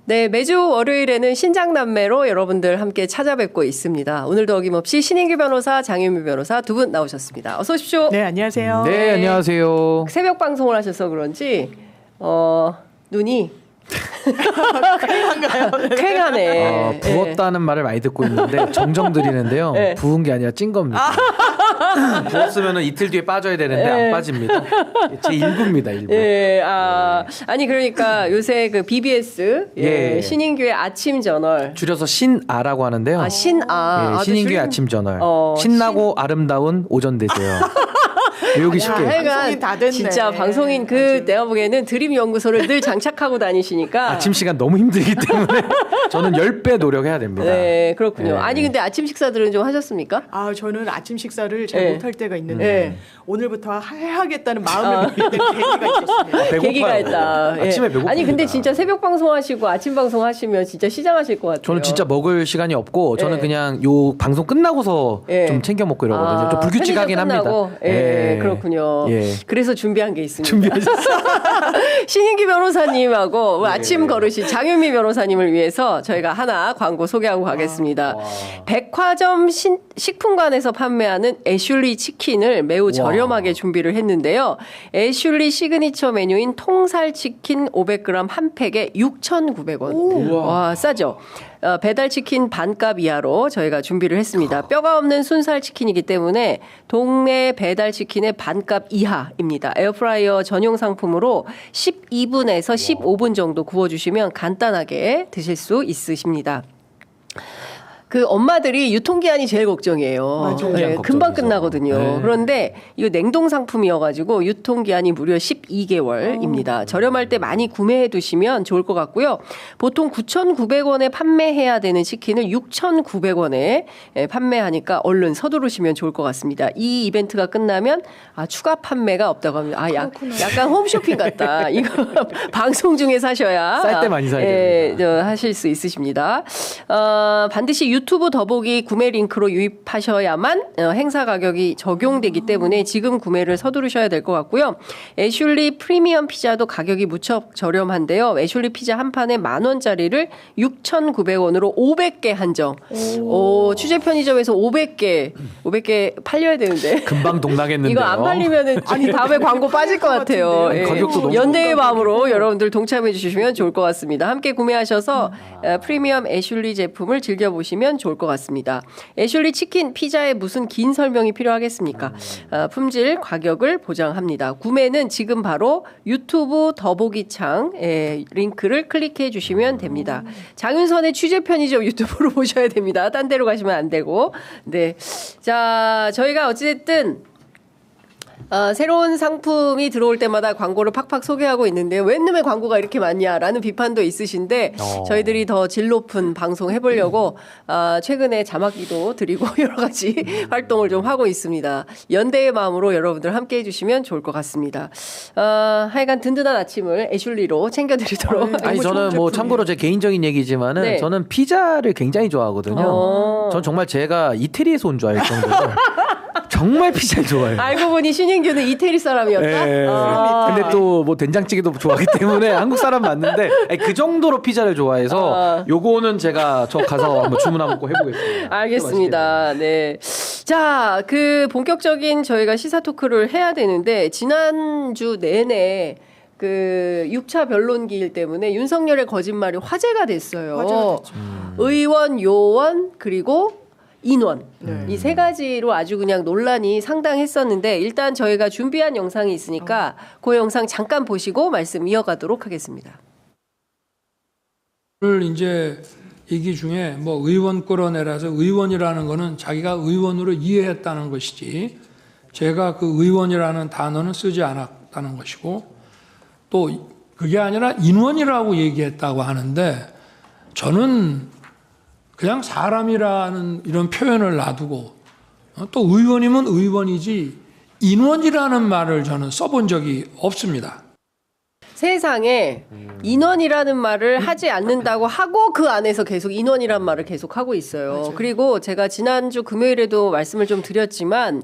네, 매주 월요일에는 신장남매로 여러분들 함께 찾아뵙고 있습니다. 오늘도 어김없이 신인규 변호사, 장윤미 변호사 두 분 나오셨습니다. 어서 오십시오. 네, 안녕하세요. 네, 안녕하세요. 새벽 방송을 하셔서 그런지 눈이 쾌하네. 부었다는 말을 많이 듣고 있는데 정정 드리는데요. 네. 부은 게 아니라 찐 겁니다. 부었으면 이틀 뒤에 빠져야 되는데 안 빠집니다. 제 일부입니다. 일부. 아니 그러니까 요새 그 BBS 신인규의 아침 저널 줄여서 신아라고 하는데요. 신아. 신인규의 아침 저널. 신나고 아름다운 오전 되세요. 외우기 쉽게. 하여간 다 됐네. 진짜 방송인 내가 보기에는 드림 연구소를 늘 장착하고 다니시니까 아침 시간 너무 힘들기 때문에 저는 10배 노력해야 됩니다. 네, 그렇군요. 네. 아니 근데 아침 식사들은 좀 하셨습니까? 저는 아침 식사를 잘 네. 못할 때가 있는데 네. 오늘부터 해야겠다는 마음을 먹게 된 계기가 있었습니다. 배고파요. 계기가 있다. 예. 아침에 배고픕니다. 아니 근데 진짜 새벽 방송하시고 아침 방송하시면 진짜 시장하실 것 같아요. 저는 진짜 먹을 시간이 없고 저는 예. 그냥 요 방송 끝나고서 예. 좀 챙겨 먹고 이러거든요. 좀 불규칙하긴 합니다. 예, 그렇군요. 예. 그래서 준비한 게 있습니다. 준비하셨어요? 신인기 변호사님하고 아침 거르신 장윤미 변호사님을 위해서 저희가 하나 광고 소개하고 가겠습니다. 백화점 식품관에서 판매하는 애슐리 치킨을 매우 저렴하게 준비를 했는데요. 애슐리 시그니처 메뉴인 통살치킨 500g 한 팩에 6,900원. 와, 싸죠? 배달치킨 반값 이하로 저희가 준비를 했습니다. 뼈가 없는 순살치킨이기 때문에 동네 배달치킨의 반값 이하입니다. 에어프라이어 전용 상품으로 12분에서 15분 정도 구워주시면 간단하게 드실 수 있으십니다. 그 엄마들이 유통기한이 제일 걱정이에요. 네, 금방 끝나거든요. 네. 그런데 이거 냉동 상품이어가지고 유통기한이 무려 12개월입니다. 저렴할 때 많이 구매해 두시면 좋을 것 같고요. 보통 9,900원에 판매해야 되는 치킨을 6,900원에 판매하니까 얼른 서두르시면 좋을 것 같습니다. 이 이벤트가 끝나면 추가 판매가 없다고 합니다. 약간 홈쇼핑 같다. 이거 방송 중에 사셔야 쌀 때 많이 사야 됩니다. 하실 수 있으십니다. 반드시 유튜브 더보기 구매 링크로 유입하셔야만 행사 가격이 적용되기 때문에 지금 구매를 서두르셔야 될 것 같고요. 애슐리 프리미엄 피자도 가격이 무척 저렴한데요. 애슐리 피자 한 판에 10,000원짜리를 6,900원으로 500개 한정. 취재 편의점에서 500개 팔려야 되는데. 금방 동나겠는데요. 이거 안 팔리면은 다음에 광고 빠질 것 같아요. 예. 가격도 너무 연대의 마음으로 여러분들 동참해 주시면 좋을 것 같습니다. 함께 구매하셔서 프리미엄 애슐리 제품을 즐겨보시면 좋을 것 같습니다. 애슐리 치킨, 피자에 무슨 긴 설명이 필요하겠습니까? 품질, 가격을 보장합니다. 구매는 지금 바로 유튜브 더보기 창 링크를 클릭해 주시면 됩니다. 장윤선의 취재 편의점 유튜브로 보셔야 됩니다. 딴 데로 가시면 안 되고. 네. 자, 저희가 어찌됐든 새로운 상품이 들어올 때마다 광고를 팍팍 소개하고 있는데 웬 놈의 광고가 이렇게 많냐라는 비판도 있으신데 저희들이 더 질 높은 방송 해보려고 최근에 자막기도 드리고 여러 가지 활동을 좀 하고 있습니다. 연대의 마음으로 여러분들 함께 해주시면 좋을 것 같습니다. 하여간 든든한 아침을 애슐리로 챙겨드리도록. 아니 저는 뭐 참고로 제 개인적인 얘기지만은 네. 저는 피자를 굉장히 좋아하거든요. 전 정말 제가 이태리에서 온 줄 알 정도로 정말 피자를 좋아해요. 알고 보니 신인규는 이태리 사람이었다. 네. 근데 또 뭐 된장찌개도 좋아하기 때문에 한국 사람 맞는데 그 정도로 피자를 좋아해서 요거는 제가 저 가서 한번 주문 한번 꼭 해보겠습니다. 알겠습니다. 네. 자, 본격적인 저희가 시사 토크를 해야 되는데 지난주 내내 6차 변론기일 때문에 윤석열의 거짓말이 화제가 됐어요. 화제가 됐죠. 의원, 요원, 그리고 인원. 이 세 가지로 아주 그냥 논란이 상당했었는데 일단 저희가 준비한 영상이 있으니까 그 영상 잠깐 보시고 말씀 이어가도록 하겠습니다. 오늘 이제 얘기 중에 뭐 의원 끌어내라서 의원이라는 거는 자기가 의원으로 이해했다는 것이지 제가 그 의원이라는 단어는 쓰지 않았다는 것이고 또 그게 아니라 인원이라고 얘기했다고 하는데 저는 그냥 사람이라는 이런 표현을 놔두고 또 의원이면 의원이지 인원이라는 말을 저는 써본 적이 없습니다. 세상에 인원이라는 말을 하지 않는다고 하고 그 안에서 계속 인원이라는 말을 계속 하고 있어요. 맞아요. 그리고 제가 지난주 금요일에도 말씀을 좀 드렸지만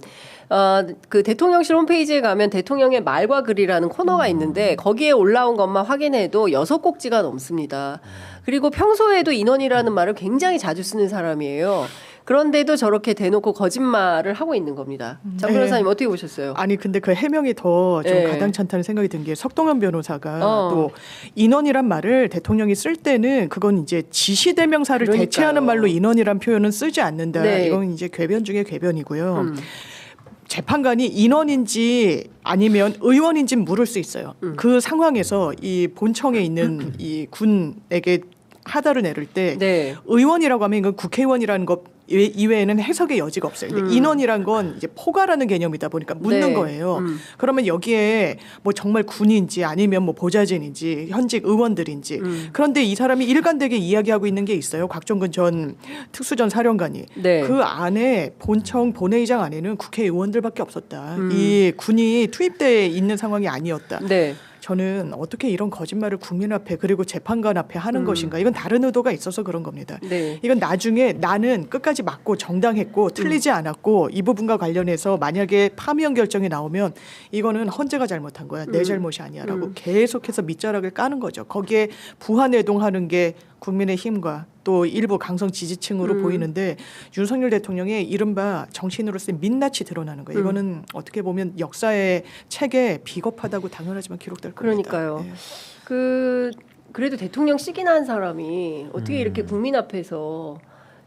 그 대통령실 홈페이지에 가면 대통령의 말과 글이라는 코너가 있는데 거기에 올라온 것만 확인해도 6꼭지가 넘습니다. 그리고 평소에도 인원이라는 말을 굉장히 자주 쓰는 사람이에요. 그런데도 저렇게 대놓고 거짓말을 하고 있는 겁니다. 장 변호사님 어떻게 보셨어요? 아니 근데 그 해명이 더 좀 네. 가당찮다는 생각이 든 게 석동현 변호사가 또 인원이란 말을 대통령이 쓸 때는 그건 이제 지시대명사를 그러니까요. 대체하는 말로 인원이란 표현은 쓰지 않는다. 네. 이건 이제 궤변 중에 궤변이고요. 재판관이 인원인지 아니면 의원인지 물을 수 있어요. 그 상황에서 이 본청에 있는 이 군에게 하다를 내릴 때 네. 의원이라고 하면 이건 국회의원이라는 것 이외에는 해석의 여지가 없어요. 근데 인원이란 건 이제 포괄하는 개념이다 보니까 묻는 네. 거예요. 그러면 여기에 뭐 정말 군인지 아니면 뭐 보좌진인지 현직 의원들인지 그런데 이 사람이 일관되게 이야기하고 있는 게 있어요. 곽종근 전 특수전 사령관이 네. 그 안에 본청 본회의장 안에는 국회의원들밖에 없었다. 이 군이 투입돼 있는 상황이 아니었다. 네. 저는 어떻게 이런 거짓말을 국민 앞에 그리고 재판관 앞에 하는 것인가. 이건 다른 의도가 있어서 그런 겁니다. 네. 이건 나중에 나는 끝까지 맞고 정당했고 틀리지 않았고 이 부분과 관련해서 만약에 파면 결정이 나오면 이거는 헌재가 잘못한 거야. 내 잘못이 아니야라고 계속해서 밑자락을 까는 거죠. 거기에 부하내동하는 게 국민의힘과 또 일부 강성 지지층으로 보이는데 윤석열 대통령의 이른바 정치인으로서의 민낯이 드러나는 거예요. 이거는 어떻게 보면 역사의 책에 비겁하다고 당연하지만 기록될 겁니다. 그러니까요. 네. 그래도 대통령씩이나 한 사람이 어떻게 이렇게 국민 앞에서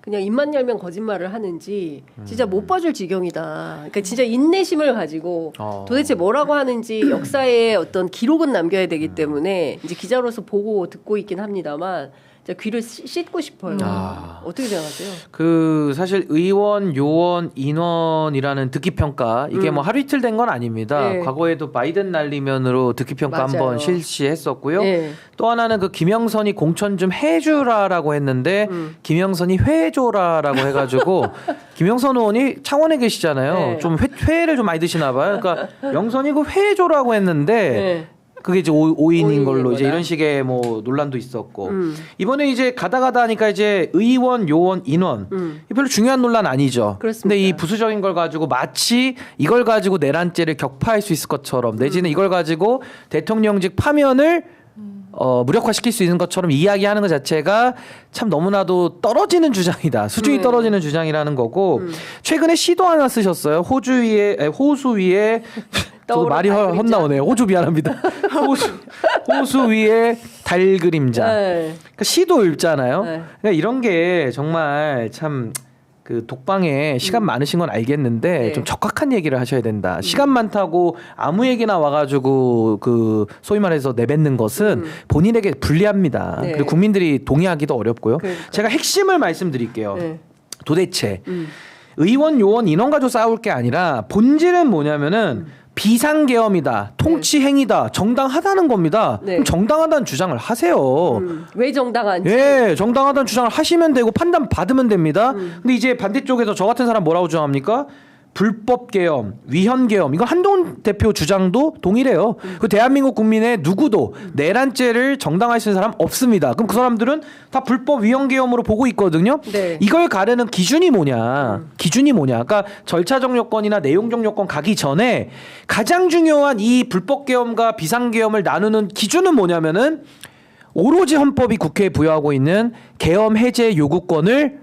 그냥 입만 열면 거짓말을 하는지 진짜 못 봐줄 지경이다. 그러니까 진짜 인내심을 가지고 도대체 뭐라고 하는지 역사에 어떤 기록은 남겨야 되기 때문에 이제 기자로서 보고 듣고 있긴 합니다만 진짜 귀를 씻고 싶어요. 어떻게 생각하세요? 그 사실 의원, 요원, 인원이라는 듣기 평가 이게 뭐 하루 이틀 된 건 아닙니다. 네. 과거에도 바이든 날리면으로 듣기 평가 맞아요. 한번 실시했었고요. 네. 또 하나는 그 김영선이 공천 좀 해주라라고 했는데 김영선이 회줘라라고 해가지고 김영선 의원이 창원에 계시잖아요. 네. 좀 회를 좀 많이 드시나 봐요. 그러니까 영선이 그 회줘라고 했는데. 네. 그게 이제 오인인 오인인 걸로 이제 거다. 이런 식의 뭐 논란도 있었고 이번에 이제 가다 하니까 이제 의원, 요원, 인원 이 별로 중요한 논란 아니죠. 그렇습니다. 근데 이 부수적인 걸 가지고 마치 이걸 가지고 내란죄를 격파할 수 있을 것처럼 내지는 이걸 가지고 대통령직 파면을 무력화시킬 수 있는 것처럼 이야기하는 것 자체가 참 너무나도 떨어지는 주장이다. 수준이 떨어지는 주장이라는 거고 최근에 시도 하나 쓰셨어요. 호수 위에 저도 말이 헛나오네요. 호주 미안합니다. 호수 위에 달 그림자. 네. 그러니까 시도 읽잖아요. 네. 그러니까 이런 게 정말 참 그 독방에 시간 많으신 건 알겠는데 네. 좀 적확한 얘기를 하셔야 된다. 시간 많다고 아무 얘기나 와가지고 그 소위 말해서 내뱉는 것은 본인에게 불리합니다. 네. 그리고 국민들이 동의하기도 어렵고요. 그러니까. 제가 핵심을 말씀드릴게요. 네. 도대체 의원, 요원, 인원 가지고 싸울 게 아니라 본질은 뭐냐면은 비상계엄이다, 통치행위다, 정당하다는 겁니다. 네. 그럼 정당하다는 주장을 하세요. 왜 정당한지. 예, 정당하다는 주장을 하시면 되고 판단 받으면 됩니다. 근데 이제 반대쪽에서 저 같은 사람 뭐라고 주장합니까? 불법 계엄, 위헌 계엄. 이거 한동훈 대표 주장도 동일해요. 그 대한민국 국민의 누구도 내란죄를 정당화할 수 있는 사람 없습니다. 그럼 그 사람들은 다 불법 위헌 계엄으로 보고 있거든요. 네. 이걸 가르는 기준이 뭐냐? 기준이 뭐냐? 아까 절차적 요건이나 내용적 요건 가기 전에 가장 중요한 이 불법 계엄과 비상 계엄을 나누는 기준은 뭐냐면은 오로지 헌법이 국회에 부여하고 있는 계엄 해제 요구권을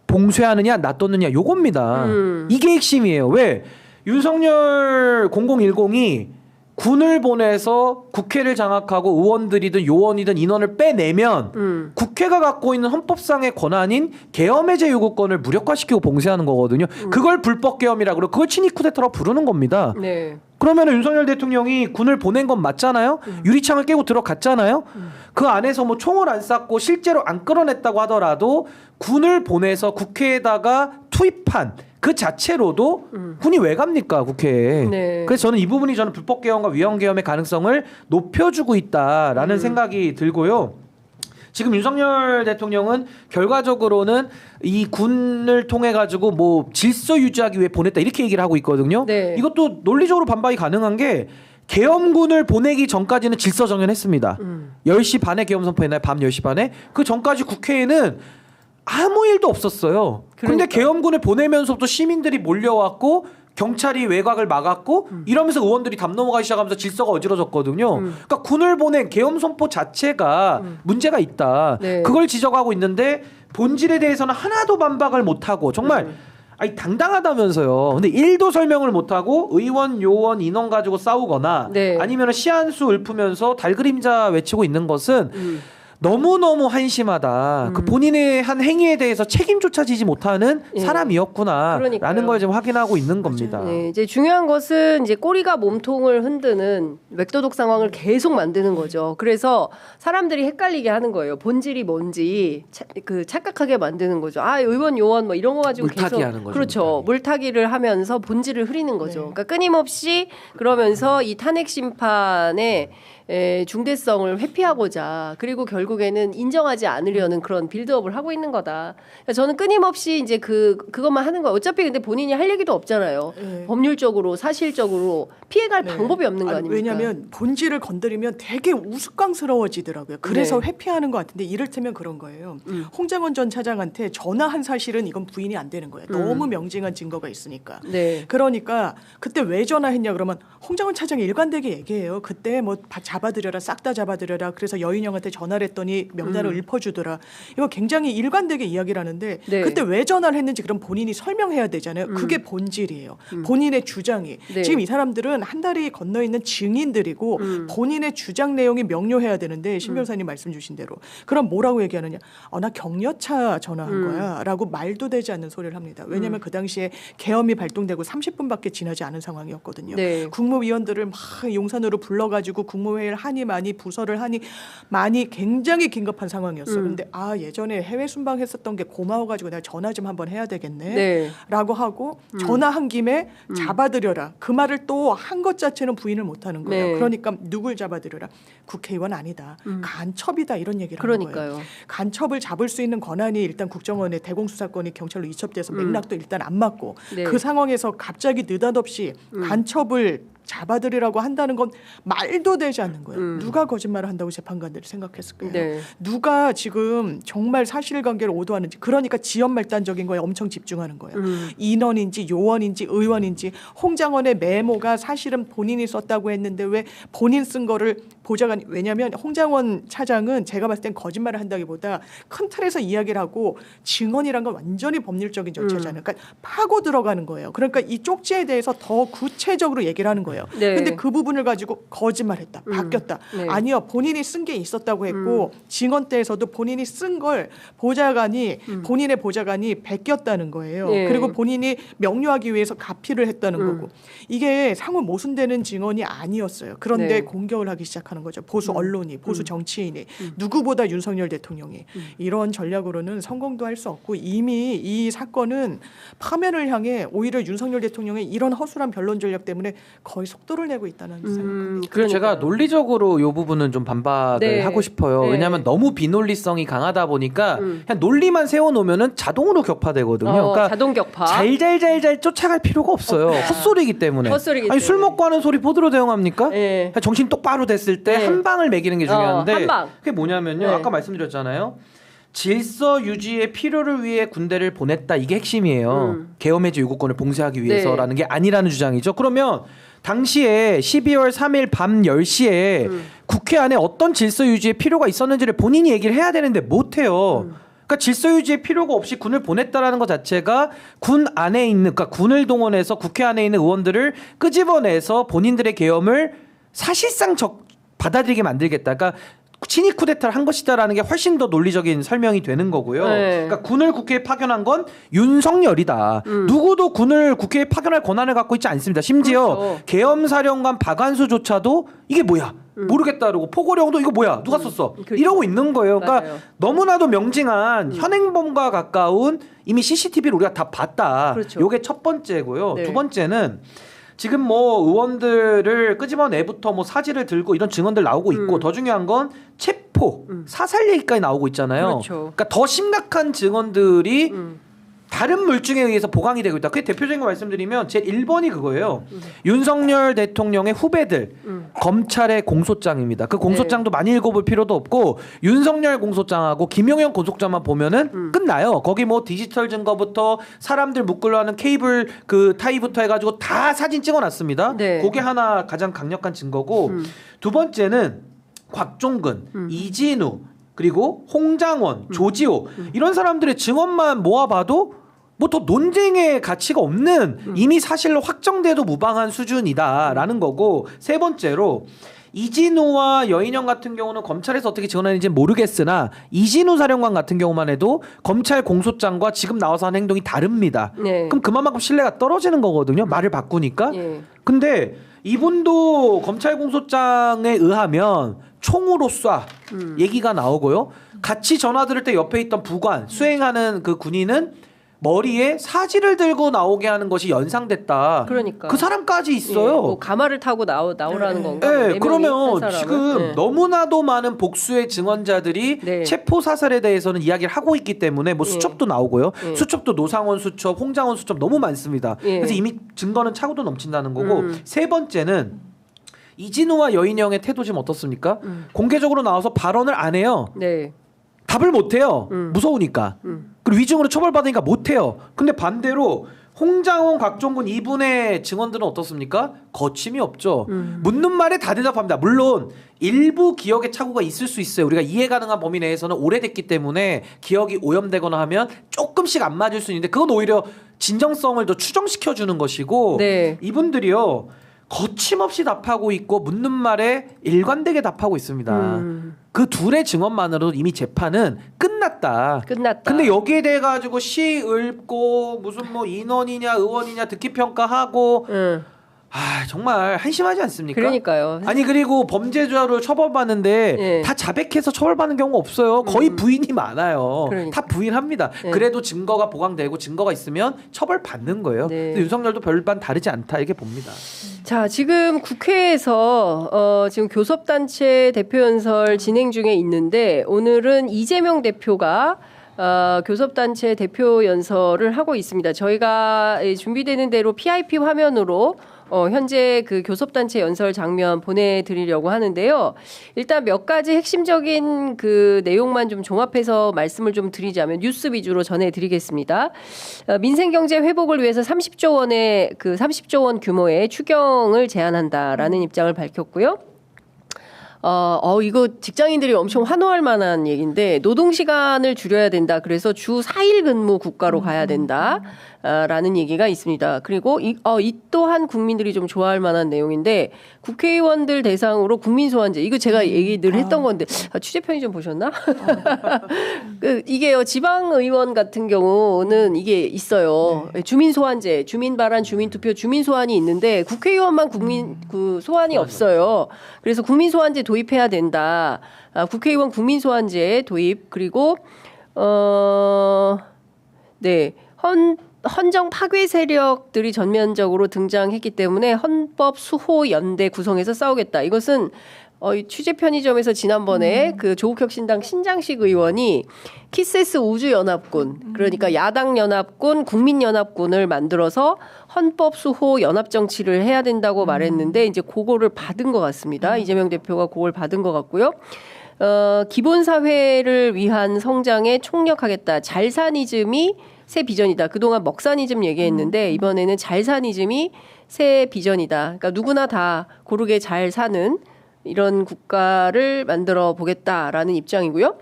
봉쇄하느냐 놔뒀느냐 요겁니다. 이게 핵심이에요. 왜? 윤석열 0010이 군을 보내서 국회를 장악하고 의원들이든 요원이든 인원을 빼내면 국회가 갖고 있는 헌법상의 권한인 계엄해제 요구권을 무력화시키고 봉쇄하는 거거든요. 그걸 불법 계엄이라고 그러고 그걸 친위 쿠데타라고 부르는 겁니다. 네. 그러면 윤석열 대통령이 군을 보낸 건 맞잖아요. 유리창을 깨고 들어갔잖아요. 그 안에서 뭐 총을 안 쐈고 실제로 안 끌어냈다고 하더라도 군을 보내서 국회에다가 투입한 그 자체로도 군이 왜 갑니까 국회에. 네. 그래서 저는 이 부분이 저는 불법 계엄과 위헌 계엄의 가능성을 높여주고 있다라는 생각이 들고요. 지금 윤석열 대통령은 결과적으로는 이 군을 통해 가지고 뭐 질서 유지하기 위해 보냈다 이렇게 얘기를 하고 있거든요. 네. 이것도 논리적으로 반박이 가능한 게 계엄군을 보내기 전까지는 질서 정연했습니다. 10시 반에 계엄 선포했나요? 밤 10시 반에? 그 전까지 국회에는 아무 일도 없었어요. 근데 그러니까. 계엄군을 보내면서부터 시민들이 몰려왔고 경찰이 외곽을 막았고 이러면서 의원들이 담 넘어가기 시작하면서 질서가 어지러졌거든요. 그러니까 군을 보낸 계엄 선포 자체가 문제가 있다. 네. 그걸 지적하고 있는데 본질에 대해서는 하나도 반박을 못하고 정말 아니 당당하다면서요. 근데 1도 설명을 못하고 의원 요원 인원 가지고 싸우거나 네. 아니면 시한수 읊으면서 달그림자 외치고 있는 것은 너무너무 한심하다. 그 본인의 한 행위에 대해서 책임조차 지지 못하는 예. 사람이었구나라는 그러니까요. 걸 지금 확인하고 있는 겁니다. 네, 이제 중요한 것은 이제 꼬리가 몸통을 흔드는 맥도독 상황을 계속 만드는 거죠. 그래서 사람들이 헷갈리게 하는 거예요. 본질이 뭔지 착각하게 만드는 거죠. 아, 의원 요원 뭐 이런 거 가지고 물타기 계속 하는 거죠, 그렇죠. 물타기를 하면서 본질을 흐리는 거죠. 그러니까 끊임없이 그러면서 이 탄핵 심판의 중대성을 회피하고자 그리고 결국에는 인정하지 않으려는 그런 빌드업을 하고 있는 거다. 그러니까 저는 끊임없이 이제 그것만 하는 거예요. 어차피 근데 본인이 할 얘기도 없잖아요. 네. 법률적으로 사실적으로 피해갈 네. 방법이 없는 거 아니, 아닙니까? 왜냐하면 본질을 건드리면 되게 우스꽝스러워지더라고요. 그래서 네. 회피하는 것 같은데 이를테면 그런 거예요. 홍장원 전 차장한테 전화한 사실은 이건 부인이 안 되는 거예요. 너무 명징한 증거가 있으니까. 네. 그러니까 그때 왜 전화했냐 그러면 홍장원 차장이 일관되게 얘기해요. 그때 뭐 잡아들여라 싹 다 잡아들여라. 그래서 여인영한테 전화를 했더니 명단을 읊어주더라. 이거 굉장히 일관되게 이야기를 하는데 네. 그때 왜 전화를 했는지 그럼 본인이 설명해야 되잖아요. 그게 본질이에요. 본인의 주장이. 네. 지금 이 사람들은 한 다리 건너 있는 증인들이고 본인의 주장 내용이 명료해야 되는데 신 변호사님 말씀 주신 대로 그럼 뭐라고 얘기하느냐. 나 격려차 전화한 거야 라고 말도 되지 않는 소리를 합니다. 왜냐하면 그 당시에 계엄이 발동되고 30분밖에 지나지 않은 상황이었거든요. 네. 국무위원들을 막 용산으로 불러가지고 국무회의를 하니 많이 부서를 하니 많이 굉장히 긴급한 상황이었어요. 그런데 예전에 해외 순방했었던 게 고마워가지고 내가 전화 좀 한번 해야 되겠네 네. 라고 하고 전화한 김에 잡아들여라. 그 말을 또 한 것 자체는 부인을 못하는 거예요. 네. 그러니까 누굴 잡아들여라. 국회의원 아니다. 간첩이다 이런 얘기를 하는 거예요. 그러니까요. 간첩을 잡을 수 있는 권한이 일단 국정원의 대공수사권이 경찰로 이첩돼서 맥락도 일단 안 맞고 네. 그 상황에서 갑자기 느닷없이 간첩을 잡아들이라고 한다는 건 말도 되지 않는 거예요. 누가 거짓말을 한다고 재판관들이 생각했을까요? 네. 누가 지금 정말 사실관계를 오도하는지 그러니까 지연말단적인 거에 엄청 집중하는 거예요. 인원인지 요원인지 의원인지 홍장원의 메모가 사실은 본인이 썼다고 했는데 왜 본인 쓴 거를 보좌관이 왜냐하면 홍장원 차장은 제가 봤을 땐 거짓말을 한다기보다 큰 틀에서 이야기를 하고 증언이란 건 완전히 법률적인 절차잖아요. 그러니까 파고 들어가는 거예요. 그러니까 이 쪽지에 대해서 더 구체적으로 얘기를 하는 거예요. 네. 근데 그 부분을 가지고 거짓말했다. 바뀌었다. 네. 아니요. 본인이 쓴 게 있었다고 했고 증언대에서도 본인이 쓴 걸 보좌관이 본인의 보좌관이 베꼈다는 거예요. 네. 그리고 본인이 명료하기 위해서 가피를 했다는 거고 이게 상호 모순되는 증언이 아니었어요. 그런데 네. 공격을 하기 시작하는 거죠. 보수 언론이, 보수 정치인이 누구보다 윤석열 대통령이 이런 전략으로는 성공도 할 수 없고 이미 이 사건은 파면을 향해 오히려 윤석열 대통령의 이런 허술한 변론 전략 때문에 거의 속도를 내고 있다는 생각합니다. 그리고 제가 논리적으로 이 부분은 좀 반박을 네. 하고 싶어요. 네. 왜냐하면 너무 비논리성이 강하다 보니까 그냥 논리만 세워놓으면은 자동으로 격파되거든요. 그러니까 자동 격파. 잘 쫓아갈 필요가 없어요. 헛소리이기 때문에. 헛소리이기 아니 술 때문에. 먹고 하는 소리 포드로 대응합니까? 네. 그냥 정신 똑바로 됐을 때 네. 한 방을 매기는 게 중요한데 한 방. 그게 뭐냐면요. 네. 아까 말씀드렸잖아요. 질서 유지의 필요를 위해 군대를 보냈다. 이게 핵심이에요. 계엄해지 요구권을 봉쇄하기 위해서라는 게 아니라는 주장이죠. 그러면 당시에 12월 3일 밤 10시에 국회 안에 어떤 질서 유지의 필요가 있었는지를 본인이 얘기를 해야 되는데 못해요. 그러니까 질서 유지의 필요가 없이 군을 보냈다라는 것 자체가 군 안에 있는 그러니까 군을 동원해서 국회 안에 있는 의원들을 끄집어내서 본인들의 계엄을 사실상 받아들이게 만들겠다. 그러니까 친위 쿠데타를 한 것이다라는 게 훨씬 더 논리적인 설명이 되는 거고요. 네. 그러니까 군을 국회에 파견한 건 윤석열이다. 누구도 군을 국회에 파견할 권한을 갖고 있지 않습니다. 심지어 그렇죠. 계엄사령관 박완수조차도 이게 뭐야? 모르겠다 그러고 포고령도 이거 뭐야? 누가 썼어? 그렇죠. 이러고 있는 거예요. 그러니까 맞아요. 너무나도 명징한 현행범과 가까운 이미 CCTV를 우리가 다 봤다. 그렇죠. 요게 첫 번째고요. 네. 두 번째는 지금 뭐 의원들을 끄집어내부터 뭐 사지를 들고 이런 증언들 나오고 있고 더 중요한 건 체포, 사살 얘기까지 나오고 있잖아요. 그렇죠. 그러니까 더 심각한 증언들이 다른 물증에 의해서 보강이 되고 있다. 그게 대표적인 거 말씀드리면 제 1번이 그거예요. 윤석열 대통령의 후배들 검찰의 공소장입니다. 그 공소장도 많이 읽어볼 필요도 없고 윤석열 공소장하고 김용현 공소장만 보면은 끝나요. 거기 뭐 디지털 증거부터 사람들 묶으려 하는 케이블 그 타이부터 해가지고 다 사진 찍어놨습니다. 네. 그게 하나 가장 강력한 증거고 두 번째는 곽종근, 이진우 그리고 홍장원, 조지호 이런 사람들의 증언만 모아봐도 뭐 더 논쟁의 가치가 없는 이미 사실로 확정돼도 무방한 수준이다라는 거고 세 번째로 이진우와 여인영 같은 경우는 검찰에서 어떻게 증언하는지는 모르겠으나 이진우 사령관 같은 경우만 해도 검찰 공소장과 지금 나와서 하는 행동이 다릅니다. 네. 그럼 그만큼 신뢰가 떨어지는 거거든요. 말을 바꾸니까. 예. 근데 이분도 검찰 공소장에 의하면 총으로 쏴 얘기가 나오고요. 같이 전화 들을 때 옆에 있던 부관 수행하는 그 군인은 머리에 사지를 들고 나오게 하는 것이 연상됐다. 그러니까. 그 사람까지 예, 있어요. 뭐 가마를 타고 나오라는 건가? 네, 네 명이 그러면 한 사람은? 지금 네. 너무나도 많은 복수의 증언자들이 네. 체포 사설에 대해서는 이야기를 하고 있기 때문에 뭐 예. 수첩도 나오고요. 예. 수첩도 노상원 수첩, 홍장원 수첩 너무 많습니다. 예. 그래서 이미 증거는 차고도 넘친다는 거고 세 번째는 이진우와 여인영의 태도 지금 어떻습니까? 공개적으로 나와서 발언을 안 해요. 네. 답을 못 해요. 무서우니까. 그리고 위증으로 처벌받으니까 못 해요. 근데 반대로 홍장원, 곽종근 이분의 증언들은 어떻습니까? 거침이 없죠. 묻는 말에 다 대답합니다. 물론 일부 기억의 착오가 있을 수 있어요. 우리가 이해 가능한 범위 내에서는 오래됐기 때문에 기억이 오염되거나 하면 조금씩 안 맞을 수 있는데 그건 오히려 진정성을 더 추정시켜 주는 것이고 네. 이분들이요. 거침없이 답하고 있고 묻는 말에 일관되게 답하고 있습니다. 그 둘의 증언만으로도 이미 재판은 끝났다. 끝났다. 근데 여기에 대해 가지고 시 읊고 무슨 뭐 인원이냐 의원이냐 듣기 평가하고 아 정말 한심하지 않습니까? 그러니까요. 아니 그리고 범죄자를 처벌받는데 예. 다 자백해서 처벌받는 경우가 없어요. 거의 부인이 많아요. 그러니까. 다 부인합니다. 예. 그래도 증거가 보강되고 증거가 있으면 처벌받는 거예요. 네. 근데 윤석열도 별반 다르지 않다 이렇게 봅니다. 자, 지금 국회에서 지금 교섭단체 대표연설 진행 중에 있는데 오늘은 이재명 대표가 교섭단체 대표연설을 하고 있습니다. 저희가 준비되는 대로 PIP 화면으로 현재 그 교섭단체 연설 장면 보내드리려고 하는데요. 일단 몇 가지 핵심적인 그 내용만 좀 종합해서 말씀을 좀 드리자면 뉴스 위주로 전해드리겠습니다. 민생경제 회복을 위해서 30조 원의 그 30조 원 규모의 추경을 제안한다라는 입장을 밝혔고요. 이거 직장인들이 엄청 환호할 만한 얘기인데 노동시간을 줄여야 된다. 그래서 주 4일 근무 국가로 가야 된다. 라는 얘기가 있습니다. 그리고 이 또한 국민들이 좀 좋아할 만한 내용인데 국회의원들 대상으로 국민소환제 이거 제가 얘기 늘 했던 건데 취재 편의점 보셨나? 이게요 지방의원 같은 경우는 이게 있어요. 주민소환제, 주민발안, 주민투표, 주민소환이 있는데 국회의원만 국민 그 소환이 없어요. 그래서 국민소환제 도입해야 된다. 국회의원 국민소환제 도입 그리고 네. 헌정 파괴 세력들이 전면적으로 등장했기 때문에 헌법 수호 연대 구성해서 싸우겠다. 이것은 취재 편의점에서 지난번에 그 조국혁신당 신장식 의원이 키세스 우주연합군 그러니까 야당연합군 국민연합군을 만들어서 헌법 수호 연합 정치를 해야 된다고 말했는데 이제 그거를 받은 것 같습니다. 이재명 대표가 그걸 받은 것 같고요. 기본사회를 위한 성장에 총력하겠다. 잘사니즘이 새 비전이다. 그동안 먹사니즘 얘기했는데 이번에는 잘사니즘이 새 비전이다. 그러니까 누구나 다 고르게 잘 사는 이런 국가를 만들어 보겠다라는 입장이고요.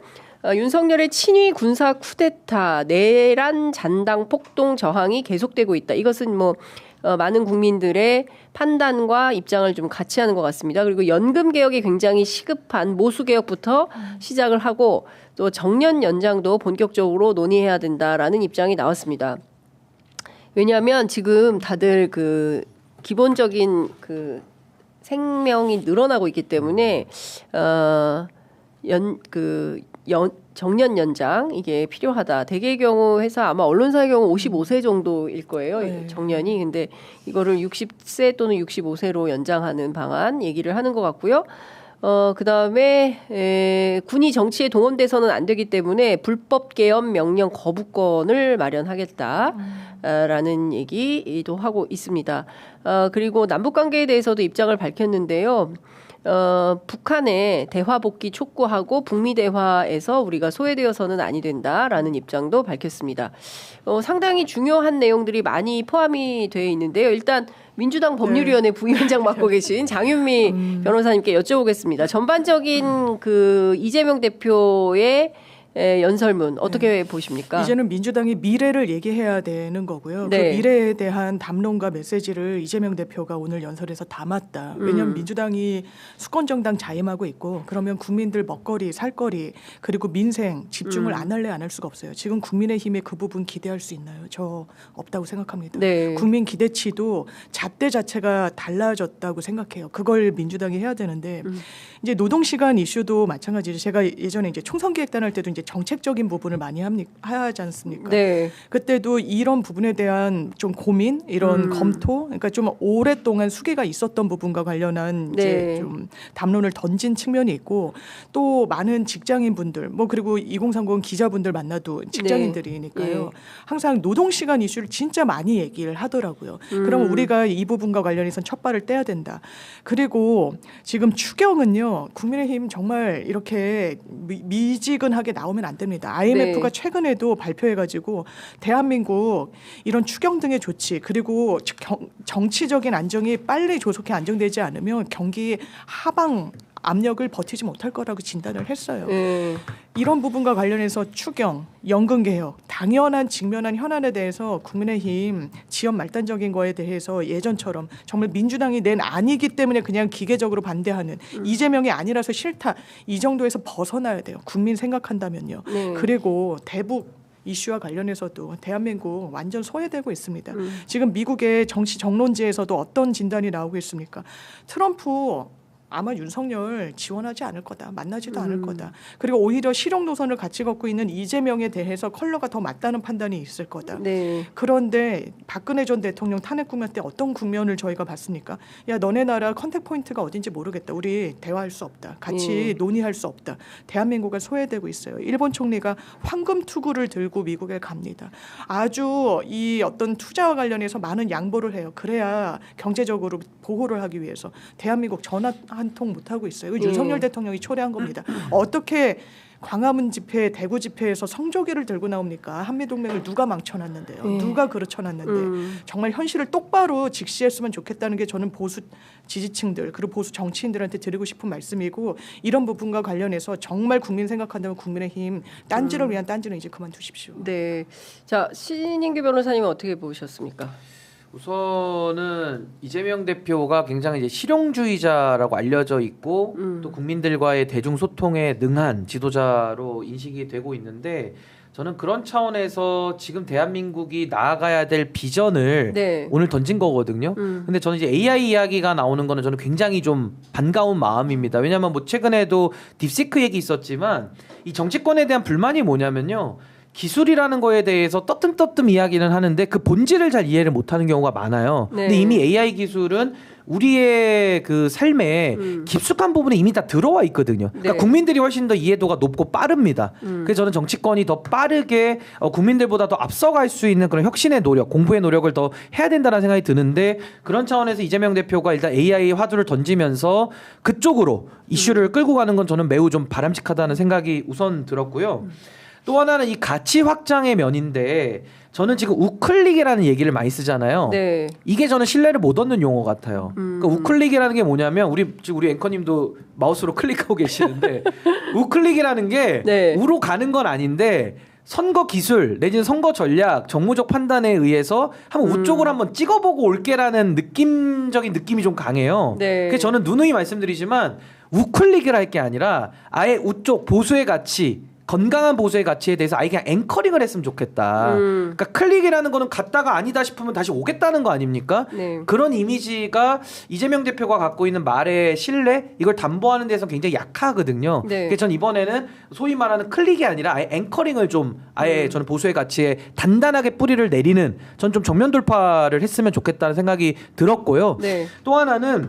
윤석열의 친위 군사 쿠데타, 내란 잔당 폭동 저항이 계속되고 있다. 이것은 뭐 많은 국민들의 판단과 입장을 좀 같이 하는 것 같습니다. 그리고 연금 개혁이 굉장히 시급한 모수 개혁부터 시작을 하고 또 정년 연장도 본격적으로 논의해야 된다라는 입장이 나왔습니다. 왜냐하면 지금 다들 그 기본적인 그 생명이 늘어나고 있기 때문에 정년 연장 이게 필요하다. 대개의 경우 회사 아마 언론사의 경우 55세 정도일 거예요. 네. 정년이. 근데 이거를 60세 또는 65세로 연장하는 방안 얘기를 하는 것 같고요. 그다음에 군이 정치에 동원돼서는 안 되기 때문에 불법 계엄 명령 거부권을 마련하겠다라는 얘기도 하고 있습니다. 그리고 남북 관계에 대해서도 입장을 밝혔는데요. 북한의 대화 복귀 촉구하고 북미 대화에서 우리가 소외되어서는 아니 된다라는 입장도 밝혔습니다. 상당히 중요한 내용들이 많이 포함이 되어 있는데요. 일단 민주당 법률위원회 부위원장 맡고 계신 장윤미 변호사님께 여쭤보겠습니다. 전반적인 그 이재명 대표의 연설문 어떻게 보십니까? 이제는 민주당이 미래를 얘기해야 되는 거고요. 네. 그 미래에 대한 담론과 메시지를 이재명 대표가 오늘 연설에서 담았다. 왜냐하면 민주당이 수권정당 자임하고 있고 그러면 국민들 먹거리, 살거리 그리고 민생 집중을 안 할래 안 할 수가 없어요. 지금 국민의힘에 그 부분 기대할 수 있나요? 저 없다고 생각합니다. 네. 국민 기대치도 잣대 자체가 달라졌다고 생각해요. 그걸 민주당이 해야 되는데 이제 노동시간 이슈도 마찬가지죠. 제가 예전에 이제 총선기획단 할 때도 이제 정책적인 부분을 많이 하지 않습니까? 네. 그때도 이런 부분에 대한 좀 고민, 이런 검토, 그러니까 좀 오랫동안 수기가 있었던 부분과 관련한 네. 이제 좀 담론을 던진 측면이 있고 또 많은 직장인분들, 뭐 그리고 2030 기자분들 만나도 직장인들이니까요. 네. 항상 노동시간 이슈를 진짜 많이 얘기를 하더라고요. 그러면 우리가 이 부분과 관련해서는 첫 발을 떼야 된다. 그리고 지금 추경은요, 국민의힘 정말 이렇게 미지근하게 나오면 안 됩니다. IMF가 네. 최근에도 발표해가지고 대한민국 이런 추경 등의 조치 그리고 정치적인 안정이 빨리 조속히 안정되지 않으면 경기 하방 압력을 버티지 못할 거라고 진단을 했어요. 이런 부분과 관련해서 추경, 연금개혁, 당연한 직면한 현안에 대해서 국민의힘 지연 말단적인 거에 대해서 예전처럼 정말 민주당이 낸 아니기 때문에 그냥 기계적으로 반대하는 이재명이 아니라서 싫다 이 정도에서 벗어나야 돼요. 국민 생각한다면요. 그리고 대북 이슈와 관련해서도 대한민국 완전 소외되고 있습니다. 지금 미국의 정치 정론지에서도 어떤 진단이 나오고 있습니까? 트럼프 아마 윤석열 지원하지 않을 거다. 만나지도 않을 거다. 그리고 오히려 실용 노선을 같이 걷고 있는 이재명에 대해서 컬러가 더 맞다는 판단이 있을 거다. 네. 그런데 박근혜 전 대통령 탄핵 국면 때 어떤 국면을 저희가 봤습니까? 야, 너네 나라 컨택 포인트가 어딘지 모르겠다. 우리 대화할 수 없다. 같이 논의할 수 없다. 대한민국은 소외되고 있어요. 일본 총리가 황금 투구를 들고 미국에 갑니다. 아주 이 어떤 투자와 관련해서 많은 양보를 해요. 그래야 경제적으로 보호를 하기 위해서 대한민국 전화 한 통 못 하고 있어요. 윤석열 대통령이 초래한 겁니다. 어떻게 광화문 집회, 대구 집회에서 성조기를 들고 나옵니까? 한미동맹을 누가 망쳐놨는데요. 누가 그르쳐놨는데 정말 현실을 똑바로 직시했으면 좋겠다는 게 저는 보수 지지층들 그리고 보수 정치인들한테 드리고 싶은 말씀이고 이런 부분과 관련해서 정말 국민 생각한다면 국민의힘 딴지를 위한 딴지는 이제 그만두십시오. 네. 자, 신인규 변호사님은 어떻게 보셨습니까? 우선은 이재명 대표가 굉장히 이제 실용주의자라고 알려져 있고 또 국민들과의 대중 소통에 능한 지도자로 인식이 되고 있는데 저는 그런 차원에서 지금 대한민국이 나아가야 될 비전을 네. 오늘 던진 거거든요. 근데 저는 이제 AI 이야기가 나오는 거는 저는 굉장히 좀 반가운 마음입니다. 왜냐하면 뭐 최근에도 딥시크 얘기 있었지만 이 정치권에 대한 불만이 뭐냐면요. 기술이라는 거에 대해서 떠듬떠듬 이야기는 하는데 그 본질을 잘 이해를 못하는 경우가 많아요. 네. 근데 이미 AI 기술은 우리의 그 삶에 깊숙한 부분에 이미 다 들어와 있거든요. 그러니까 네. 국민들이 훨씬 더 이해도가 높고 빠릅니다. 그래서 저는 정치권이 더 빠르게 국민들보다 더 앞서갈 수 있는 그런 혁신의 노력, 공부의 노력을 더 해야 된다는 생각이 드는데 그런 차원에서 이재명 대표가 일단 AI 화두를 던지면서 그쪽으로 이슈를 끌고 가는 건 저는 매우 좀 바람직하다는 생각이 우선 들었고요. 또 하나는 이 가치 확장의 면인데 저는 지금 우클릭이라는 얘기를 많이 쓰잖아요. 네. 이게 저는 신뢰를 못 얻는 용어 같아요. 그러니까 우클릭이라는 게 뭐냐면 우리 앵커님도 마우스로 클릭하고 계시는데 우클릭이라는 게 네. 우로 가는 건 아닌데 선거 기술 내지는 선거 전략 정무적 판단에 의해서 한번 우쪽으로 한번 찍어보고 올게라는 느낌적인 느낌이 좀 강해요. 네. 그래서 저는 누누이 말씀드리지만 우클릭을 할 게 아니라 아예 우쪽 보수의 가치 건강한 보수의 가치에 대해서 아예 그냥 앵커링을 했으면 좋겠다. 그러니까 클릭이라는 거는 갔다가 아니다 싶으면 다시 오겠다는 거 아닙니까? 네. 그런 이미지가 이재명 대표가 갖고 있는 말의 신뢰 이걸 담보하는 데서 굉장히 약하거든요. 네. 그래서 전 이번에는 소위 말하는 클릭이 아니라 아예 앵커링을 좀 아예 저는 보수의 가치에 단단하게 뿌리를 내리는 전 좀 정면 돌파를 했으면 좋겠다는 생각이 들었고요. 네. 또 하나는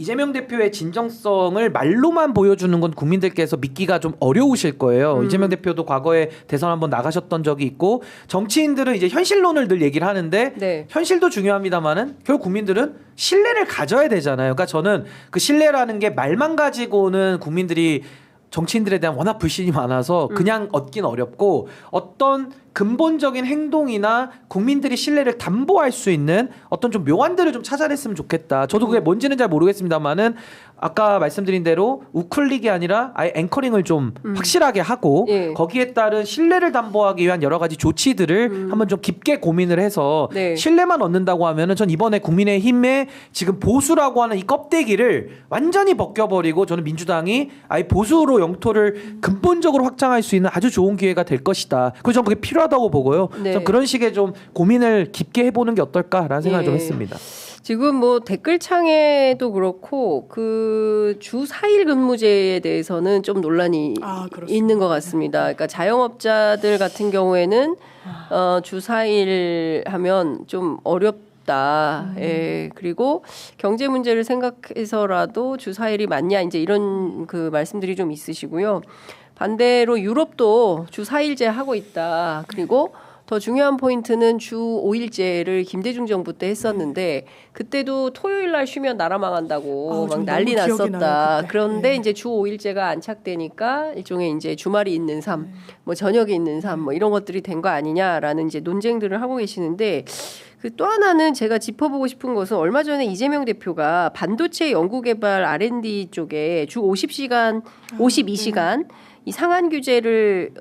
이재명 대표의 진정성을 말로만 보여주는 건 국민들께서 믿기가 좀 어려우실 거예요. 이재명 대표도 과거에 대선 한번 나가셨던 적이 있고 정치인들은 이제 현실론을 늘 얘기를 하는데 네. 현실도 중요합니다만은 결국 국민들은 신뢰를 가져야 되잖아요. 그러니까 저는 그 신뢰라는 게 말만 가지고는 국민들이 정치인들에 대한 워낙 불신이 많아서 그냥 얻긴 어렵고 어떤 근본적인 행동이나 국민들이 신뢰를 담보할 수 있는 어떤 좀 묘안들을 좀 찾아냈으면 좋겠다. 저도 그게 뭔지는 잘 모르겠습니다만은 아까 말씀드린 대로 우클릭이 아니라 아예 앵커링을 좀 확실하게 하고 예. 거기에 따른 신뢰를 담보하기 위한 여러 가지 조치들을 한번 좀 깊게 고민을 해서 네. 신뢰만 얻는다고 하면은 전 이번에 국민의힘의 지금 보수라고 하는 이 껍데기를 완전히 벗겨버리고 저는 민주당이 아예 보수로 영토를 근본적으로 확장할 수 있는 아주 좋은 기회가 될 것이다. 그래서 저는 그게 필요하다고 보고요. 네. 전 그런 식의 좀 고민을 깊게 해보는 게 어떨까라는 생각을 좀 예. 했습니다. 지금 뭐 댓글창에도 그렇고 그 주 4일 근무제에 대해서는 좀 논란이 그렇습니다. 있는 것 같습니다. 그러니까 자영업자들 같은 경우에는 주 4일 하면 좀 어렵다. 예. 그리고 경제 문제를 생각해서라도 주 4일이 맞냐 이제 이런 그 말씀들이 좀 있으시고요. 반대로 유럽도 주 4일제 하고 있다. 그리고 더 중요한 포인트는 주 5일제를 김대중 정부 때 했었는데 그때도 토요일 날 쉬면 나라 망한다고 막 좀 난리 너무 기억이 났었다. 나요, 그때. 그런데 예. 이제 주 5일제가 안착되니까 일종의 이제 주말이 있는 삶, 뭐 저녁이 있는 삶, 뭐 이런 것들이 된 거 아니냐라는 이제 논쟁들을 하고 계시는데 그 또 하나는 제가 짚어보고 싶은 것은 얼마 전에 이재명 대표가 반도체 연구개발 R&D 쪽에 주 50시간, 52시간 이 상한 규제를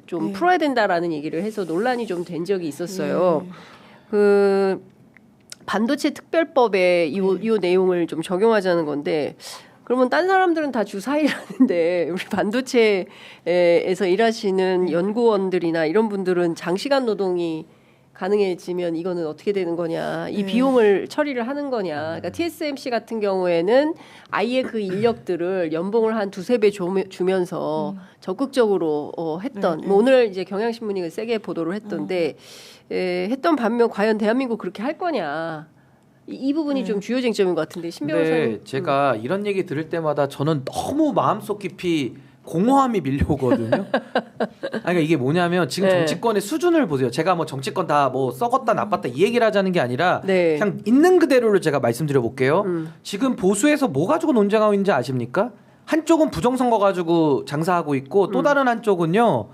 좀 예. 풀어야 된다라는 얘기를 해서 논란이 좀 된 적이 있었어요. 그 반도체 특별법에 이 내용을 좀 적용하자는 건데 그러면 딴 사람들은 다 주 4일 하는데 우리 반도체에서 일하시는 연구원들이나 이런 분들은 장시간 노동이 가능해지면 이거는 어떻게 되는 거냐, 이 비용을 처리를 하는 거냐. 그러니까 TSMC 같은 경우에는 아예 그 인력들을 연봉을 한 두세 배 주면서 적극적으로 했던. 뭐 오늘 이제 경향신문이 세게 보도를 했던데 했던 반면 과연 대한민국 그렇게 할 거냐. 이 부분이 좀 주요 쟁점인 것 같은데 신 근데 변호사님. 제가 이런 얘기 들을 때마다 저는 너무 마음속 깊이 공허함이 밀려오거든요. 그러니까 이게 뭐냐면 지금 네. 정치권의 수준을 보세요. 제가 뭐 정치권 다 뭐 썩었다 나빴다 이 얘기를 하자는 게 아니라 네. 그냥 있는 그대로를 제가 말씀드려 볼게요. 지금 보수에서 뭐 가지고 논쟁하고 있는지 아십니까? 한쪽은 부정선거 가지고 장사하고 있고 또 다른 한쪽은요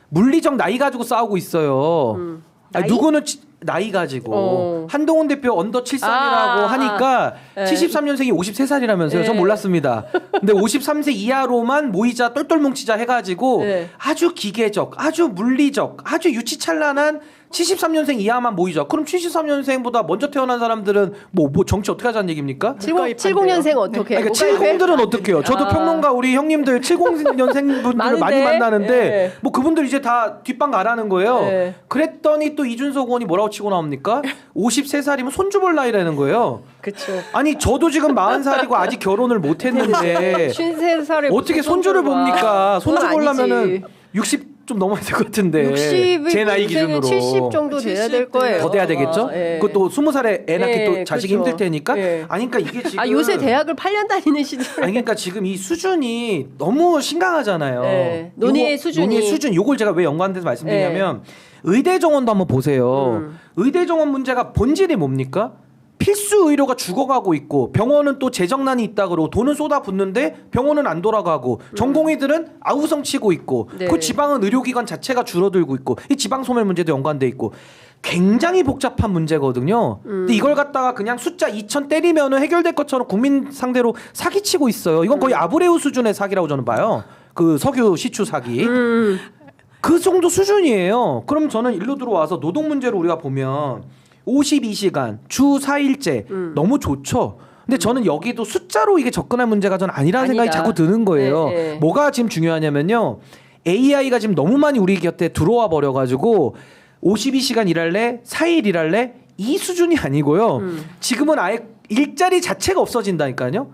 물리적 나이 가지고 싸우고 있어요. 나이? 누구는 나이 가지고 한동훈 대표 언더 73이라고 하니까 네. 73년생이 53살이라면서요. 전 네. 몰랐습니다. 근데 53세 이하로만 모이자 똘똘 뭉치자 해가지고 네. 아주 기계적, 아주 물리적, 아주 유치찬란한 73년생 이하만 모이자. 그럼 73년생보다 먼저 태어난 사람들은 뭐 정치 어떻게 하자는 얘기입니까? 70년생 어떻게? 그러니까 70들은 어떻게 해요? 저도 평론가 우리 형님들 70년생 분들을 많은데? 많이 만나는데 네. 뭐 그분들 이제 다 뒷방 가라는 거예요. 네. 그랬더니 또 이준석 의원이 뭐라고 치고 나옵니까? 53살이면 손주 볼 나이라는 거예요. 그렇죠. 아니 저도 지금 40살이고 아직 결혼을 못 했는데 53살에 어떻게 손주를 봅니까? 손주 그건 보려면은 아니지. 60 좀 넘어야 될 것 같은데 60이 제 나이 기준으로 70 정도 돼야 될 거예요. 더 돼야 되겠죠? 아마. 예. 그것도 20살에 애 낳기 예, 또 자식이 그렇죠. 힘들 테니까. 예. 아니 그러니까 이게 지금 요새 대학을 8년 다니는 시절. 아니 그러니까 지금 이 수준이 너무 심각하잖아요. 네. 논의의 수준이. 논의의 수준. 요걸 제가 왜 연관돼서 말씀드리냐면 의대 정원도 한번 보세요. 의대 정원 문제가 본질이 뭡니까? 필수 의료가 죽어가고 있고 병원은 또 재정난이 있다 그러고 돈은 쏟아붓는데 병원은 안 돌아가고 전공의들은 아우성 치고 있고 네. 그 지방은 의료기관 자체가 줄어들고 있고 이 지방 소멸 문제도 연관돼 있고 굉장히 복잡한 문제거든요. 근데 이걸 갖다가 그냥 숫자 2,000 때리면은 해결될 것처럼 국민 상대로 사기치고 있어요. 이건 거의 아브레우 수준의 사기라고 저는 봐요. 그 석유 시추 사기. 그 정도 수준이에요. 그럼 저는 일로 들어와서 노동 문제로 우리가 보면 52시간 주 4일제 너무 좋죠. 근데 저는 여기도 숫자로 이게 접근할 문제가 전 아니라는 아니다. 생각이 자꾸 드는 거예요. 네, 네. 뭐가 지금 중요하냐면요. AI가 지금 너무 많이 우리 곁에 들어와 버려가지고 52시간 일할래? 4일 일할래? 이 수준이 아니고요. 지금은 아예 일자리 자체가 없어진다니까요.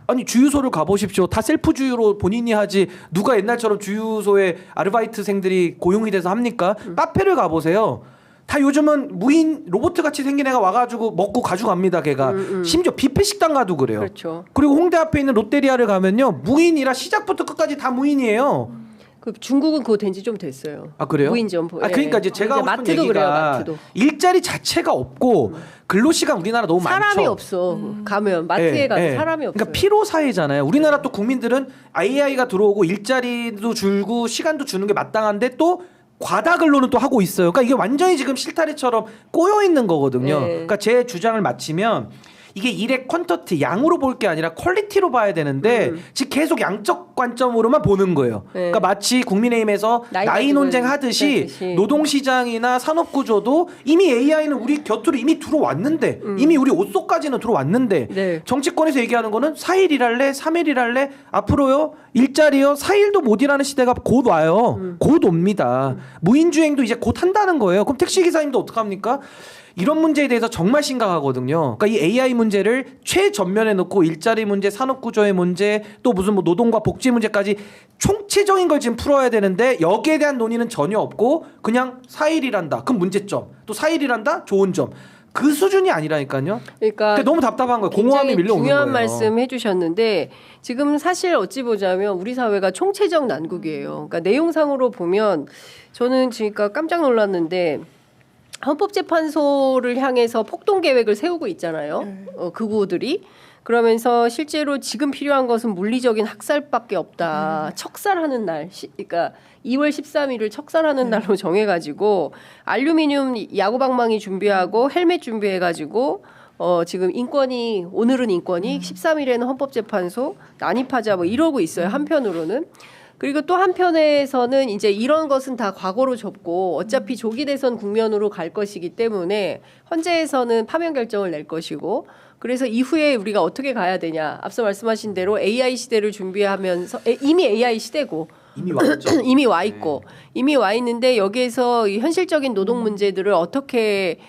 아니 주유소를 가보십시오. 다 셀프 주유로 본인이 하지 누가 옛날처럼 주유소에 아르바이트생들이 고용이 돼서 합니까? 카페를 가보세요. 다 요즘은 무인 로봇 같이 생긴 애가 와가지고 먹고 가져갑니다. 걔가 심지어 뷔페 식당 가도 그래요. 그렇죠. 그리고 홍대 앞에 있는 롯데리아를 가면요 무인이라 시작부터 끝까지 다 무인이에요. 그 중국은 그거 된 지 좀 됐어요. 아 그래요? 무인점. 아 그러니까 이제 제가 하고 싶은 마트도 얘기가 그래요. 마트도. 일자리 자체가 없고 근로시간 우리나라 너무 사람이 많죠. 없어. 가면 마트에 예, 가도 예. 사람이 없어요. 그러니까 피로 사회잖아요. 우리나라 또 국민들은 AI가 들어오고 일자리도 줄고 시간도 주는 게 마땅한데 또 과다 근로는 또 하고 있어요. 그러니까 이게 완전히 지금 실타래처럼 꼬여 있는 거거든요. 네. 그러니까 제 주장을 마치면 이게 일의 퀀터티 양으로 볼 게 아니라 퀄리티로 봐야 되는데 지금 계속 양적 관점으로만 보는 거예요. 네. 그러니까 마치 국민의힘에서 나이 나이 가지고 논쟁 하듯이 노동시장이나 산업구조도 이미 AI는 우리 곁으로 이미 들어왔는데 이미 우리 옷 속까지는 들어왔는데 네. 정치권에서 얘기하는 거는 4일 일할래 3일 일할래 앞으로요 일자리요 4일도 못 일하는 시대가 곧 와요. 곧 옵니다. 무인주행도 이제 곧 한다는 거예요. 그럼 택시기사님도 어떡합니까? 이런 문제에 대해서 정말 심각하거든요. 그러니까 이 AI 문제를 최전면에 놓고 일자리 문제, 산업구조의 문제, 또 무슨 뭐 노동과 복지 문제까지 총체적인 걸 지금 풀어야 되는데 여기에 대한 논의는 전혀 없고 그냥 4일 일한다. 그럼 문제점. 또 4일 일한다. 좋은 점. 그 수준이 아니라니까요. 그러니까 너무 답답한 거예요. 공허함이 굉장히 밀려오는 중요한 거예요. 말씀 해주셨는데 지금 사실 어찌 보자면 우리 사회가 총체적 난국이에요. 그러니까 내용상으로 보면 저는 지금 깜짝 놀랐는데 헌법재판소를 향해서 폭동 계획을 세우고 있잖아요. 극우들이. 그러면서 실제로 지금 필요한 것은 물리적인 학살밖에 없다. 척살하는 날, 그러니까 2월 13일을 척살하는 날로 정해가지고 알루미늄 야구방망이 준비하고 헬멧 준비해가지고 지금 인권이 오늘은 인권이 13일에는 헌법재판소 난입하자 뭐 이러고 있어요. 한편으로는. 그리고 또 한편에서는 이제 이런 것은 다 과거로 접고 어차피 조기 대선 국면으로 갈 것이기 때문에 헌재에서는 파면 결정을 낼 것이고 그래서 이후에 우리가 어떻게 가야 되냐. 앞서 말씀하신 대로 AI 시대를 준비하면서 이미 AI 시대고 이미 왔죠. 이미 와 있고 이미 와 있는데 여기에서 이 현실적인 노동 문제들을 어떻게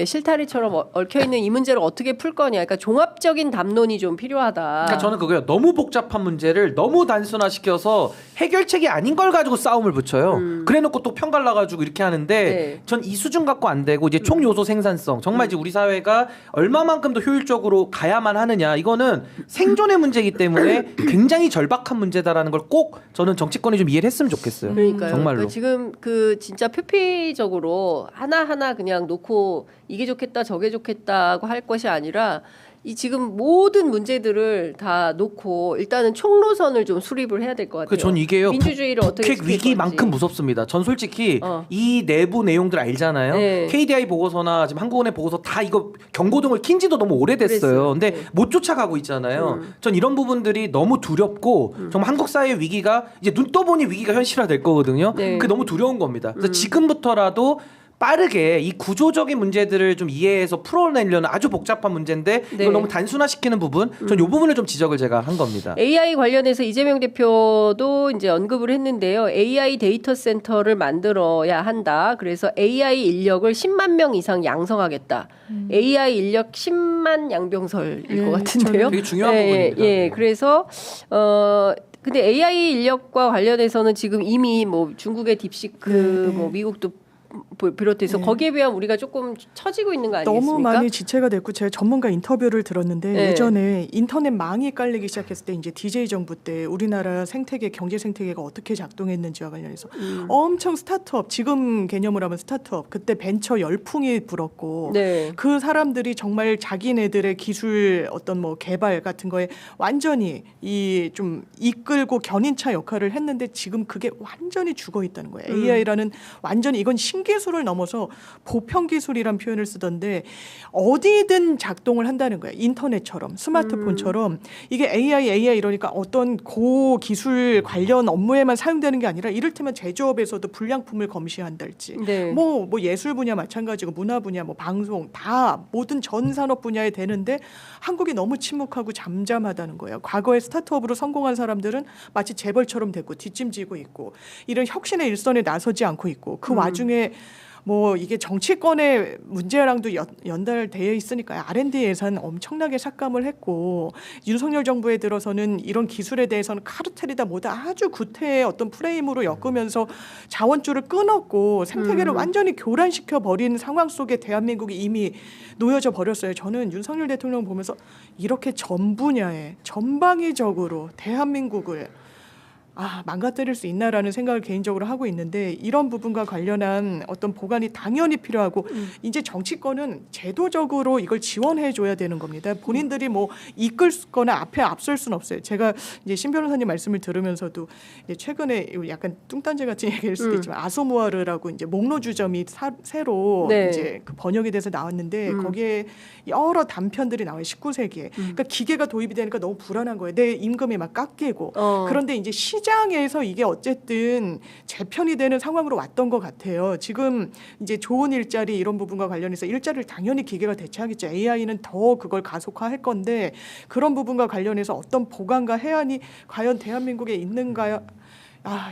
실타래처럼 얽혀 있는 이 문제를 어떻게 풀 거냐. 그러니까 종합적인 담론이 좀 필요하다. 그러니까 저는 그거요. 너무 복잡한 문제를 너무 단순화시켜서 해결책이 아닌 걸 가지고 싸움을 붙여요. 그래놓고 또 편갈라가지고 이렇게 하는데 네. 전 이 수준 갖고 안 되고 이제 총 요소 생산성 정말 이제 우리 사회가 얼마만큼 더 효율적으로 가야만 하느냐 이거는 생존의 문제이기 때문에 굉장히 절박한 문제다라는 걸 꼭 저는 정치권이 좀 이해를 했으면 좋겠어요. 그러니까요. 정말로. 그러니까 지금 그 진짜 표피적으로 하나하나 그냥 놓고 이게 좋겠다 저게 좋겠다고 할 것이 아니라 이 지금 모든 문제들을 다 놓고 일단은 총노선을 좀 수립을 해야 될 것 같아요. 전 이게요. 민주주의를 어떻게 북핵 지킬 위기만큼 건지. 무섭습니다. 전 솔직히 이 내부 내용들 알잖아요. 네. KDI 보고서나 지금 한국은행 보고서 다 이거 경고등을 킨 지도 너무 오래됐어요. 그랬어요. 근데 네. 못 쫓아가고 있잖아요. 전 이런 부분들이 너무 두렵고 정말 한국 사회의 위기가 이제 눈 떠보니 위기가 현실화될 거거든요. 네. 그게 너무 두려운 겁니다. 그래서 지금부터라도 빠르게 이 구조적인 문제들을 좀 이해해서 풀어내려는 아주 복잡한 문제인데 네. 이걸 너무 단순화시키는 부분, 전 이 부분을 좀 지적을 제가 한 겁니다. AI 관련해서 이재명 대표도 이제 언급을 했는데요. AI 데이터 센터를 만들어야 한다. 그래서 AI 인력을 10만 명 이상 양성하겠다. AI 인력 10만 양병설일 것 같은데요. 되게 중요한 예, 부분입니다. 예. 그래서 근데 AI 인력과 관련해서는 지금 이미 뭐 중국의 딥시크, 뭐 미국도 비롯해서 거기에 비하면 우리가 조금 처지고 있는 거 아니겠습니까? 너무 많이 지체가 됐고 제가 전문가 인터뷰를 들었는데 네. 예전에 인터넷 망이 깔리기 시작했을 때 이제 DJ 정부 때 우리나라 생태계 경제 생태계가 어떻게 작동했는지와 관련해서 엄청 스타트업 지금 개념으로 하면 스타트업 그때 벤처 열풍이 불었고 네. 그 사람들이 정말 자기네들의 기술 어떤 뭐 개발 같은 거에 완전히 이 좀 이끌고 견인차 역할을 했는데 지금 그게 완전히 죽어 있다는 거예요. AI라는 완전히 이건 신기술을 넘어서 보편 기술이란 표현을 쓰던데 어디든 작동을 한다는 거예요. 인터넷처럼 스마트폰처럼 이게 AI 이러니까 어떤 고기술 관련 업무에만 사용되는 게 아니라 이를테면 제조업에서도 불량품을 검시한달지 네. 뭐 예술 분야 마찬가지고 문화 분야 뭐 방송 다 모든 전 산업 분야에 되는데 한국이 너무 침묵하고 잠잠하다는 거예요. 과거에 스타트업으로 성공한 사람들은 마치 재벌처럼 됐고 뒷짐지고 있고 이런 혁신의 일선에 나서지 않고 있고 그 와중에 뭐 이게 정치권의 문제랑도 연달되어 있으니까요. R&D 예산 엄청나게 삭감을 했고 윤석열 정부에 들어서는 이런 기술에 대해서는 카르텔이다 뭐다 아주 구태의 어떤 프레임으로 엮으면서 자원줄을 끊었고 생태계를 완전히 교란시켜 버린 상황 속에 대한민국이 이미 놓여져 버렸어요. 저는 윤석열 대통령 보면서 이렇게 전 분야에 전방위적으로 대한민국을 망가뜨릴 수 있나라는 생각을 개인적으로 하고 있는데 이런 부분과 관련한 어떤 보완이 당연히 필요하고 이제 정치권은 제도적으로 이걸 지원해 줘야 되는 겁니다. 본인들이 뭐 이끌거나 앞에 앞설 수는 없어요. 제가 이제 신 변호사님 말씀을 들으면서도 이제 최근에 약간 뚱딴지 같은 얘기일 수도 있지만 아소무아르라고 이제 목로주점이 새로 네. 이제 그 번역이 돼서 나왔는데 거기에 여러 단편들이 나와요. 19세기에. 그러니까 기계가 도입이 되니까 너무 불안한 거예요. 내 임금이 막 깎이고. 그런데 이제 시장에서 이게 어쨌든 재편이 되는 상황으로 왔던 것 같아요. 지금 이제 좋은 일자리 이런 부분과 관련해서 일자리를 당연히 기계가 대체하겠죠. AI는 더 그걸 가속화할 건데 그런 부분과 관련해서 어떤 보강과 해안이 과연 대한민국에 있는가요?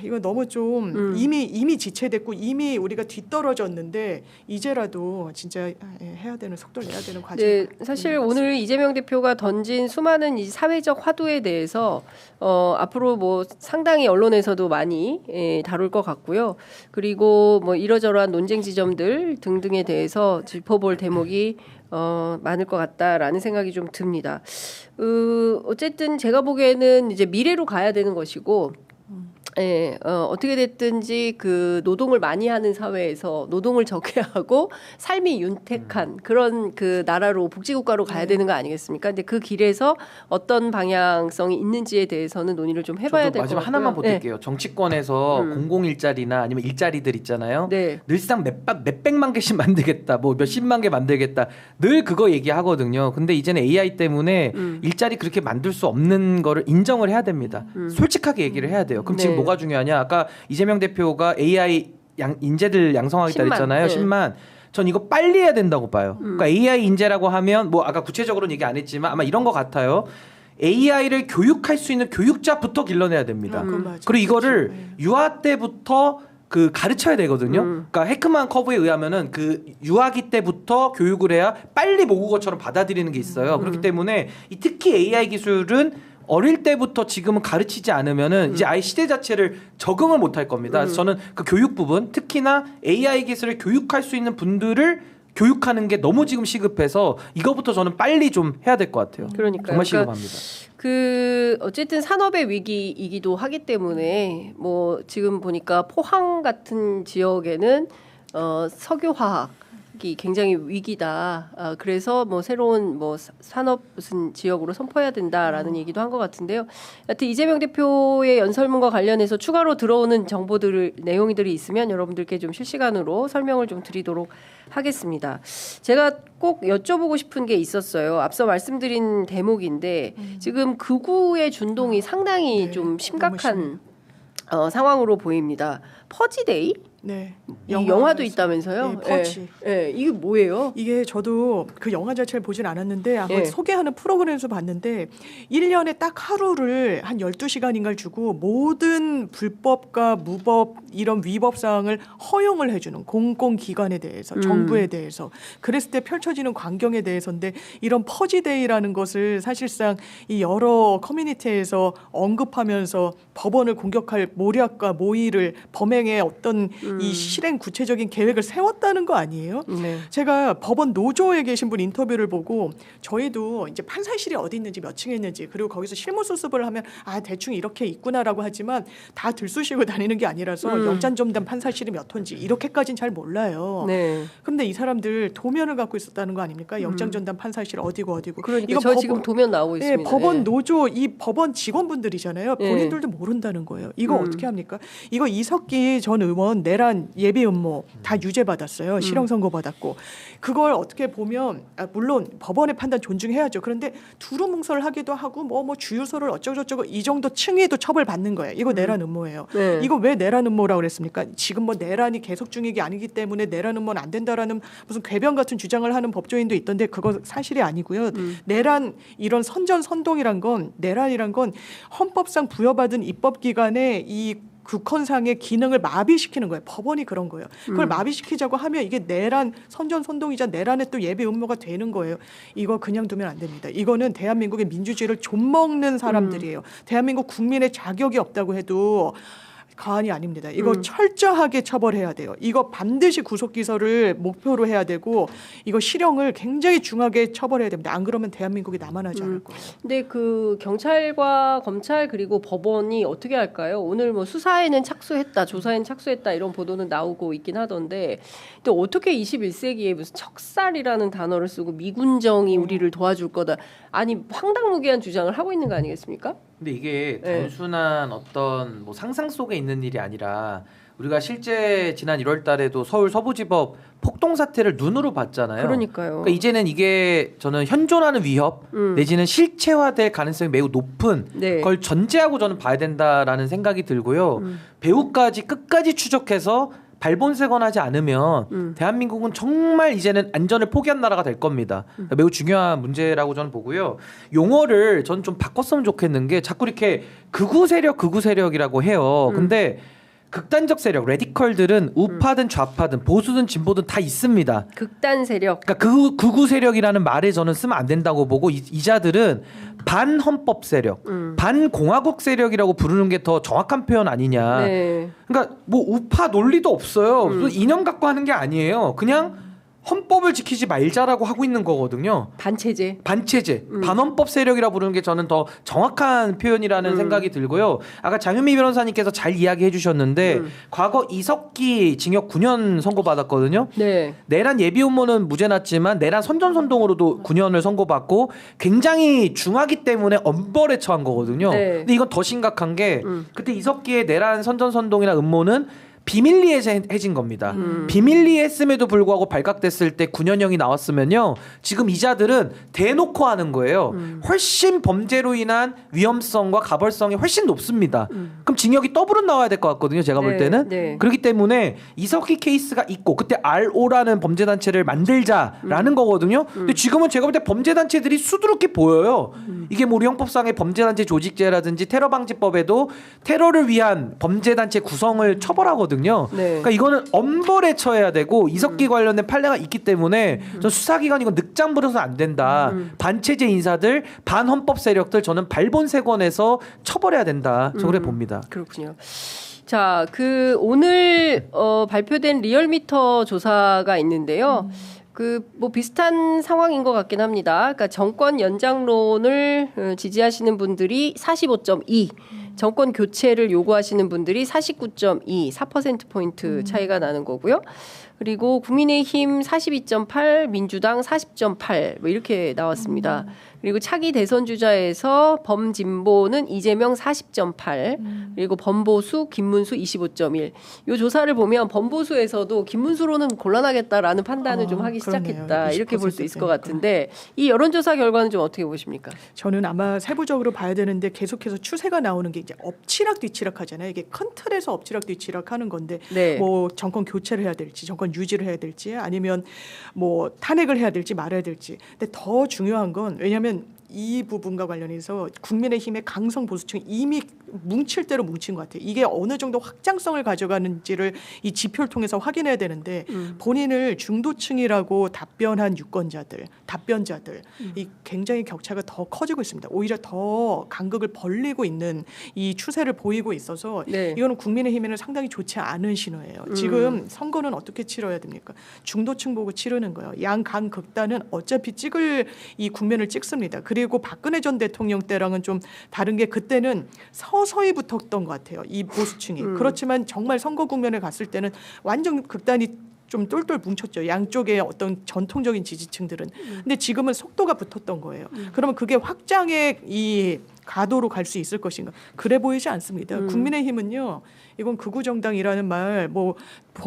이거 너무 좀 이미 지체됐고 이미 우리가 뒤떨어졌는데 이제라도 진짜 해야 되는 속도를 내야 되는 과정. 네, 사실 오늘 이재명 대표가 던진 수많은 이 사회적 화두에 대해서 앞으로 뭐 상당히 언론에서도 많이 다룰 것 같고요. 그리고 뭐 이러저러한 논쟁 지점들 등등에 대해서 짚어볼 대목이 많을 것 같다라는 생각이 좀 듭니다. 어쨌든 제가 보기에는 이제 미래로 가야 되는 것이고. 어떻게 됐든지 그 노동을 많이 하는 사회에서 노동을 적게 하고 삶이 윤택한 그런 그 나라로 복지국가로 가야 되는 거 아니겠습니까? 근데 그 길에서 어떤 방향성이 있는지에 대해서는 논의를 좀 해봐야 될 것 같고요. 마지막 하나만 보탤게요. 정치권에서 공공일자리나 아니면 일자리들 있잖아요. 네. 늘상 몇백만 개씩 만들겠다, 뭐 몇십만 개 만들겠다, 늘 그거 얘기하거든요. 근데 이제는 AI 때문에 일자리 그렇게 만들 수 없는 거를 인정을 해야 됩니다. 솔직하게 얘기를 해야 돼요. 그럼 네. 지금 뭐가 중요하냐? 아까 이재명 대표가 AI 인재들 양성하겠다 10만. 그랬잖아요. 네. 10만. 전 이거 빨리 해야 된다고 봐요. 그러니까 AI 인재라고 하면 뭐 아까 구체적으로는 얘기 안 했지만 아마 이런 것 같아요. AI를 교육할 수 있는 교육자부터 길러내야 됩니다. 그건 맞아요. 그리고 이거를 그렇죠. 유아 때부터 그 가르쳐야 되거든요. 그러니까 해크만 커브에 의하면은 그 유아기 때부터 교육을 해야 빨리 모국어처럼 받아들이는 게 있어요. 그렇기 때문에 특히 AI 기술은 어릴 때부터 지금은 가르치지 않으면은 이제 아예 시대 자체를 적응을 못할 겁니다. 그래서 저는 그 교육 부분, 특히나 AI 기술을 교육할 수 있는 분들을 교육하는 게 너무 지금 시급해서 이거부터 저는 빨리 좀 해야 될 것 같아요. 그러니까요. 정말 그러니까 시급합니다. 그 어쨌든 산업의 위기이기도 하기 때문에 뭐 지금 보니까 포항 같은 지역에는 석유화학이 굉장히 위기다. 그래서 뭐 새로운 뭐 산업 무슨 지역으로 선포해야 된다라는 얘기도 한 것 같은데요. 여튼 이재명 대표의 연설문과 관련해서 추가로 들어오는 정보들 내용들이 있으면 여러분들께 좀 실시간으로 설명을 좀 드리도록 하겠습니다. 제가 꼭 여쭤보고 싶은 게 있었어요. 앞서 말씀드린 대목인데 지금 극우의 준동이 상당히 네, 좀 너무 심각한 상황으로 보입니다. 퍼지데이? 네. 이 영화도 있다면서요? 네, 퍼지. 이게 뭐예요? 이게 저도 그 영화 자체를 보진 않았는데 아마 예. 소개하는 프로그램에서 봤는데 1년에 딱 하루를 한 12시간인가를 주고 모든 불법과 무법 이런 위법 사항을 허용을 해주는 공공기관에 대해서 정부에 대해서 그랬을 때 펼쳐지는 광경에 대해서인데 이런 퍼지데이라는 것을 사실상 이 여러 커뮤니티에서 언급하면서 법원을 공격할 모략과 모의를 범행의 어떤 이 실행 구체적인 계획을 세웠다는 거 아니에요? 네. 제가 법원 노조에 계신 분 인터뷰를 보고 저희도 이제 판사실이 어디 있는지 몇 층에 있는지 그리고 거기서 실무 수습을 하면 대충 이렇게 있구나라고 하지만 다 들쑤시고 다니는 게 아니라서 영장전담 판사실이 몇 호인지 이렇게까지는 잘 몰라요. 네. 근데 이 사람들 도면을 갖고 있었다는 거 아닙니까? 영장전담 판사실 어디고. 그러니까 저 지금 도면 나오고 네, 있습니다. 법원 예. 노조 이 법원 직원분들이잖아요. 예. 본인들도 모른다는 거예요. 이거 어떻게 합니까? 이거 이석기 전 의원 내란 예비 음모 다 유죄 받았어요. 실형 선고 받았고 그걸 어떻게 보면 물론 법원의 판단 존중해야죠. 그런데 두루뭉술 하기도 하고 뭐 주유소를 어쩌고저쩌고 이 정도 층위도 처벌 받는 거예요. 이거 내란 음모예요. 네. 이거 왜 내란 음모라고 그랬습니까? 지금 뭐 내란이 계속 중이기 아니기 때문에 내란 음모는 안 된다라는 무슨 궤변 같은 주장을 하는 법조인도 있던데 그거 사실이 아니고요. 내란 이런 선전선동이란 건 내란이란 건 헌법상 부여받은 입법기관의 이 국헌상의 기능을 마비시키는 거예요. 법원이 그런 거예요. 그걸 마비시키자고 하면 이게 내란 선전선동이자 내란의 또 예비 음모가 되는 거예요. 이거 그냥 두면 안 됩니다. 이거는 대한민국의 민주주의를 좀먹는 사람들이에요. 대한민국 국민의 자격이 없다고 해도 과언이 아닙니다. 이거 철저하게 처벌해야 돼요. 이거 반드시 구속기소를 목표로 해야 되고 이거 실형을 굉장히 중하게 처벌해야 됩니다. 안 그러면 대한민국이 남아나지 않을 거예요. 근데 그 경찰과 검찰 그리고 법원이 어떻게 할까요? 오늘 뭐 수사에는 착수했다, 조사에는 착수했다 이런 보도는 나오고 있긴 하던데 또 어떻게 21세기에 무슨 척살이라는 단어를 쓰고 미군정이 우리를 도와줄 거다. 아니 황당무계한 주장을 하고 있는 거 아니겠습니까? 근데 이게 네. 단순한 어떤 뭐 상상 속에 있는 일이 아니라 우리가 실제 지난 1월 달에도 서울 서부지법 폭동 사태를 눈으로 봤잖아요. 그러니까요. 그러니까 이제는 이게 저는 현존하는 위협 내지는 실체화될 가능성이 매우 높은 네. 걸 전제하고 저는 봐야 된다라는 생각이 들고요. 배후까지 끝까지 추적해서 발본색원하지 않으면 대한민국은 정말 이제는 안전을 포기한 나라가 될 겁니다. 그러니까 매우 중요한 문제라고 저는 보고요. 용어를 저는 좀 바꿨으면 좋겠는 게 자꾸 이렇게 극우 세력이라고 해요. 근데 극단적 세력, 레디컬들은 우파든 좌파든 보수든 진보든 다 있습니다. 극단 세력. 그러니까 극우 세력이라는 말을 저는 쓰면 안 된다고 보고 이자들은 반헌법 세력, 반공화국 세력이라고 부르는 게 더 정확한 표현 아니냐. 네. 그러니까 뭐 우파 논리도 없어요. 이념 갖고 하는 게 아니에요. 그냥 헌법을 지키지 말자라고 하고 있는 거거든요. 반체제. 반체제, 반헌법 세력이라 부르는 게 저는 더 정확한 표현이라는 생각이 들고요. 아까 장윤미 변호사님께서 잘 이야기해 주셨는데 과거 이석기 징역 9년 선고받았거든요. 네. 내란 예비 음모는 무죄 났지만 내란 선전선동으로도 9년을 선고받고 굉장히 중하기 때문에 엄벌에 처한 거거든요. 네. 근데 이건 더 심각한 게 그때 이석기의 내란 선전선동이나 음모는 비밀리에 해진 겁니다. 비밀리에 했음에도 불구하고 발각됐을 때 9년형이 나왔으면요. 지금 이자들은 대놓고 하는 거예요. 훨씬 범죄로 인한 위험성과 가벌성이 훨씬 높습니다. 그럼 징역이 더블은 나와야 될 것 같거든요. 제가 볼 네, 때는. 네. 그렇기 때문에 이석기 케이스가 있고 그때 RO라는 범죄단체를 만들자라는 거거든요. 근데 지금은 제가 볼 때 범죄단체들이 수두룩해 보여요. 이게 뭐 우리 형법상의 범죄단체 조직제라든지 테러방지법에도 테러를 위한 범죄단체 구성을 처벌하거든요. 네. 그러니까 이거는 엄벌에 처해야 되고 이석기 관련된 판례가 있기 때문에 전 수사기관 이건 늑장 부려서 안 된다. 반체제 인사들, 반헌법 세력들 저는 발본색원에서 처벌해야 된다. 저 그래 봅니다. 그렇군요. 자, 그 오늘 발표된 리얼미터 조사가 있는데요. 그 뭐 비슷한 상황인 것 같긴 합니다. 그러니까 정권 연장론을 지지하시는 분들이 45.2, 정권 교체를 요구하시는 분들이 49.2, 4%포인트 차이가 나는 거고요. 그리고 국민의힘 42.8, 민주당 40.8, 뭐 이렇게 나왔습니다. 그리고 차기 대선 주자에서 범진보는 이재명 40.8, 그리고 범보수, 김문수 25.1. 이 조사를 보면 범보수에서도 김문수로는 곤란하겠다라는 판단을 좀 하기 그러네요. 시작했다. 이렇게 볼 수 있을 것 20% 같은데 이 여론조사 결과는 좀 어떻게 보십니까? 저는 아마 세부적으로 봐야 되는데 계속해서 추세가 나오는 게 이제 엎치락 뒤치락 하잖아요. 이게 큰 틀에서 엎치락 뒤치락 하는 건데 네. 뭐 정권 교체를 해야 될지 정권 유지를 해야 될지 아니면 뭐 탄핵을 해야 될지 말아야 될지. 근데 더 중요한 건 왜냐하면 이 부분과 관련해서 국민의힘의 강성 보수층이 이미 뭉칠 대로 뭉친 것 같아요. 이게 어느 정도 확장성을 가져가는지를 이 지표를 통해서 확인해야 되는데 본인을 중도층이라고 답변한 유권자들, 답변자들 이 굉장히 격차가 더 커지고 있습니다. 오히려 더 간극을 벌리고 있는 이 추세를 보이고 있어서 네. 이거는 국민의힘에는 상당히 좋지 않은 신호예요. 지금 선거는 어떻게 치러야 됩니까? 중도층 보고 치르는 거예요. 양강 극단은 어차피 찍을 이 국면을 찍습니다. 그리고 박근혜 전 대통령 때랑은 좀 다른 게 그때는 서서히 붙었던 것 같아요. 이 보수층이. 그렇지만 정말 선거 국면에 갔을 때는 완전 극단이 좀 똘똘 뭉쳤죠. 양쪽의 어떤 전통적인 지지층들은. 근데 지금은 속도가 붙었던 거예요. 그러면 그게 확장의 이 가도로 갈 수 있을 것인가? 그래 보이지 않습니다. 국민의힘은요. 이건 극우 정당이라는 말, 뭐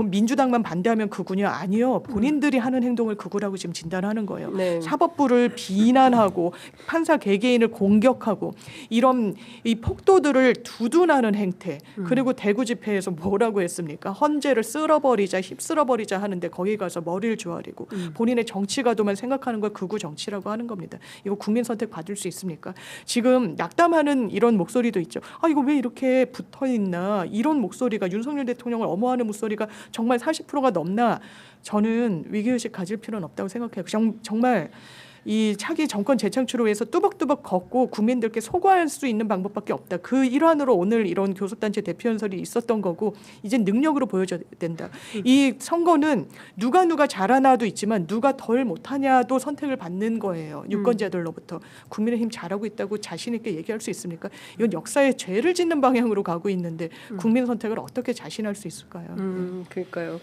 민주당만 반대하면 극우냐? 아니요. 본인들이 하는 행동을 극우라고 지금 진단하는 거예요. 네. 사법부를 비난하고 판사 개개인을 공격하고 이런 이 폭도들을 두둔하는 행태. 그리고 대구 집회에서 뭐라고 했습니까? 헌재를 쓸어버리자, 휩쓸어버리자 하는데 거기 가서 머리를 조아리고 본인의 정치가도만 생각하는 걸 극우 정치라고 하는 겁니다. 이거 국민 선택 받을 수 있습니까? 지금 낙담하는 이런 목소리도 있죠. 아 이거 왜 이렇게 붙어 있나? 이런 목소리가 윤석열 대통령을 엄호하는 목소리가 정말 40%가 넘나 저는 위기의식 가질 필요는 없다고 생각해요. 정말 이 차기 정권 재창출을 위해서 뚜벅뚜벅 걷고 국민들께 소구할 수 있는 방법밖에 없다. 그 일환으로 오늘 이런 교섭단체 대표 연설이 있었던 거고 이제 능력으로 보여줘야 된다. 이 선거는 누가 잘하나도 있지만 누가 덜 못하냐도 선택을 받는 거예요. 유권자들로부터. 국민의힘 잘하고 있다고 자신 있게 얘기할 수 있습니까? 이건 역사에 죄를 짓는 방향으로 가고 있는데 국민 선택을 어떻게 자신할 수 있을까요? 그러니까요.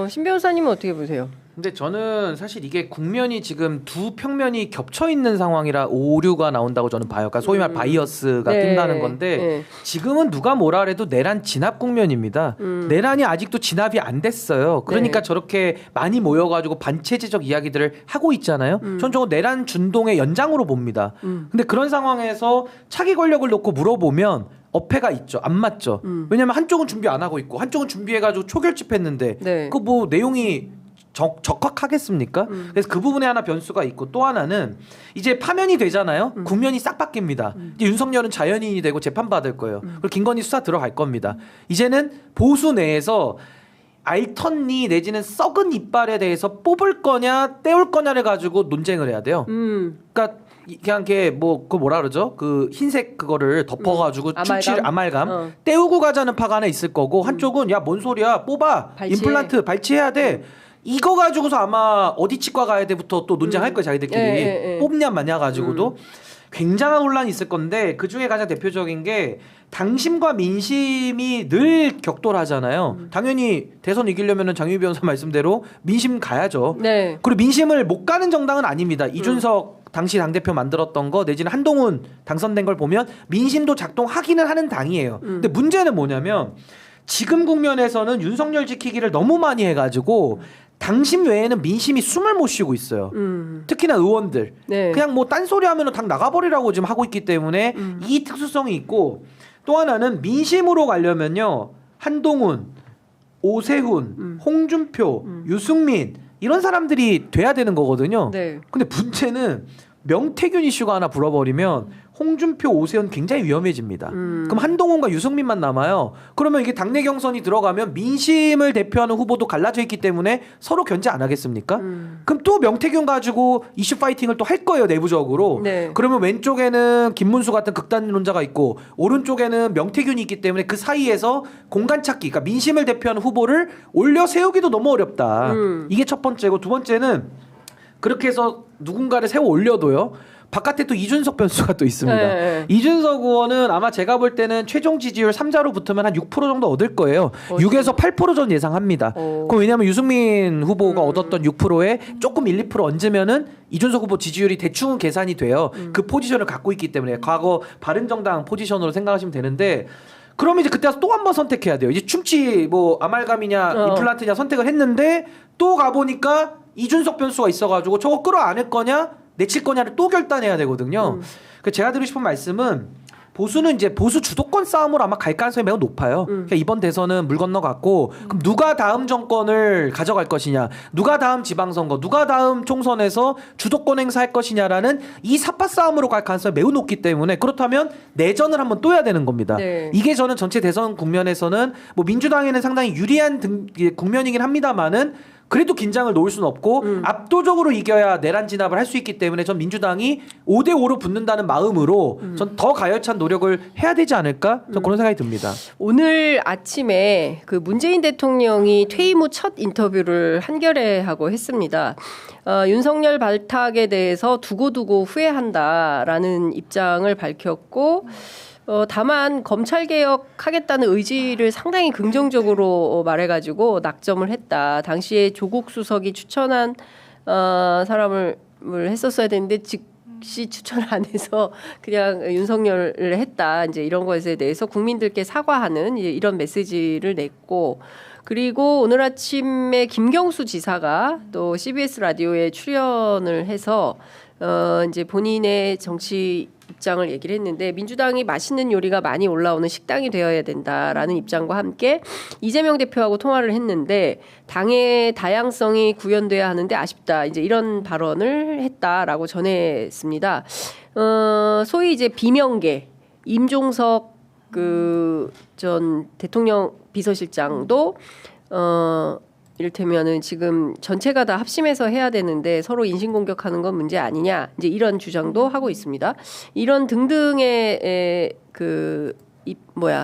신 변호사님은 어떻게 보세요? 근데 저는 사실 이게 국면이 지금 두 평면이 겹쳐 있는 상황이라 오류가 나온다고 저는 봐요. 그러니까 소위 말 바이어스가 네. 뜬다는 건데 네. 지금은 누가 뭐라 해도 내란 진압 국면입니다. 내란이 아직도 진압이 안 됐어요. 그러니까 네. 저렇게 많이 모여가지고 반체제적 이야기들을 하고 있잖아요. 전 저거 내란 준동의 연장으로 봅니다. 근데 그런 상황에서 차기 권력을 놓고 물어보면 어폐가 있죠. 안 맞죠. 왜냐하면 한쪽은 준비 안 하고 있고 한쪽은 준비해가지고 초결집했는데 네. 그 뭐 내용이 적확하겠습니까? 그래서 그 부분에 하나 변수가 있고 또 하나는 이제 파면이 되잖아요. 국면이 싹 바뀝니다. 이제 윤석열은 자연인이 되고 재판받을 거예요. 그리고 김건희 수사 들어갈 겁니다. 이제는 보수 내에서 알턴니 내지는 썩은 이빨에 대해서 뽑을 거냐 떼올 거냐를 가지고 논쟁을 해야 돼요. 그러니까 그냥 그 뭐라 그러죠? 그 흰색 그거를 덮어가지고 충칠 아말감 떼우고 가자는 파가 하나 있을 거고 한쪽은 야 뭔 소리야 뽑아 발치해. 임플란트 발치해야 돼. 이거 가지고서 아마 어디 치과 가야 돼부터 또 논쟁할 거예요 자기들끼리 뽑냐 마냐 가지고도 굉장한 혼란이 있을 건데 그 중에 가장 대표적인 게 당심과 민심이 늘 격돌하잖아요. 당연히 대선 이기려면은 장유비 변호사 말씀대로 민심 가야죠. 네. 그리고 민심을 못 가는 정당은 아닙니다. 이준석 당시 당대표 만들었던 거 내지는 한동훈 당선된 걸 보면 민심도 작동하기는 하는 당이에요. 근데 문제는 뭐냐면 지금 국면에서는 윤석열 지키기를 너무 많이 해가지고 당심 외에는 민심이 숨을 못 쉬고 있어요. 특히나 의원들. 네. 그냥 뭐 딴소리 하면 당 나가버리라고 지금 하고 있기 때문에 이 특수성이 있고 또 하나는 민심으로 가려면요. 한동훈, 오세훈, 홍준표, 유승민 이런 사람들이 돼야 되는 거거든요. 네. 근데 문제는 명태균 이슈가 하나 불어버리면 홍준표, 오세훈 굉장히 위험해집니다. 그럼 한동훈과 유승민만 남아요. 그러면 이게 당내 경선이 들어가면 민심을 대표하는 후보도 갈라져 있기 때문에 서로 견제 안 하겠습니까? 그럼 또 명태균 가지고 이슈 파이팅을 또 할 거예요 내부적으로. 네. 그러면 왼쪽에는 김문수 같은 극단론자가 있고 오른쪽에는 명태균이 있기 때문에 그 사이에서 공간 찾기, 그러니까 민심을 대표하는 후보를 올려 세우기도 너무 어렵다. 이게 첫 번째고 두 번째는 그렇게 해서 누군가를 세워 올려도요. 바깥에 또 이준석 변수가 또 있습니다. 네. 이준석 의원은 아마 제가 볼 때는 최종 지지율 3자로 붙으면 한 6% 정도 얻을 거예요. 6에서 8% 전 예상합니다. 그럼 왜냐하면 유승민 후보가 얻었던 6%에 조금 1, 2% 얹으면은 이준석 후보 지지율이 대충 계산이 돼요. 그 포지션을 갖고 있기 때문에 과거 바른정당 포지션으로 생각하시면 되는데 그러면 이제 그때 와서 또 한 번 선택해야 돼요. 이제 충치 뭐 아말감이냐 임플란트냐 선택을 했는데 또 가보니까 이준석 변수가 있어가지고 저거 끌어안을 거냐 내칠 거냐를 또 결단해야 되거든요. 그래서 제가 드리고 싶은 말씀은 보수는 이제 보수 주도권 싸움으로 아마 갈 가능성이 매우 높아요. 그러니까 이번 대선은 물 건너갔고 그럼 누가 다음 정권을 가져갈 것이냐, 누가 다음 지방선거, 누가 다음 총선에서 주도권 행사할 것이냐라는 이 삿바 싸움으로 갈 가능성이 매우 높기 때문에 그렇다면 내전을 한번 또 해야 되는 겁니다. 네. 이게 저는 전체 대선 국면에서는 뭐 민주당에는 상당히 유리한 국면이긴 합니다만은 그래도 긴장을 놓을 수는 없고 압도적으로 이겨야 내란 진압을 할 수 있기 때문에 전 민주당이 5대5로 붙는다는 마음으로 전 더 가열찬 노력을 해야 되지 않을까? 전 그런 생각이 듭니다. 오늘 아침에 그 문재인 대통령이 퇴임 후 첫 인터뷰를 한겨레 하고 했습니다. 윤석열 발탁에 대해서 두고두고 후회한다라는 입장을 밝혔고 다만 검찰개혁하겠다는 의지를 상당히 긍정적으로 말해가지고 낙점을 했다. 당시에 조국 수석이 추천한 사람을 했었어야 되는데 즉시 추천을 안 해서 그냥 윤석열을 했다. 이제 이런 것에 대해서 국민들께 사과하는 이제 이런 메시지를 냈고 그리고 오늘 아침에 김경수 지사가 또 CBS 라디오에 출연을 해서 이제 본인의 정치 입장을 얘기를 했는데 민주당이 맛있는 요리가 많이 올라오는 식당이 되어야 된다라는 입장과 함께 이재명 대표하고 통화를 했는데 당의 다양성이 구현돼야 하는데 아쉽다. 이제 이런 발언을 했다라고 전했습니다. 소위 이제 비명계 임종석 그 전 대통령 비서실장도 이를테면은 지금 전체가 다 합심해서 해야 되는데 서로 인신공격하는 건 문제 아니냐 이제 이런 주장도 하고 있습니다. 이런 등등의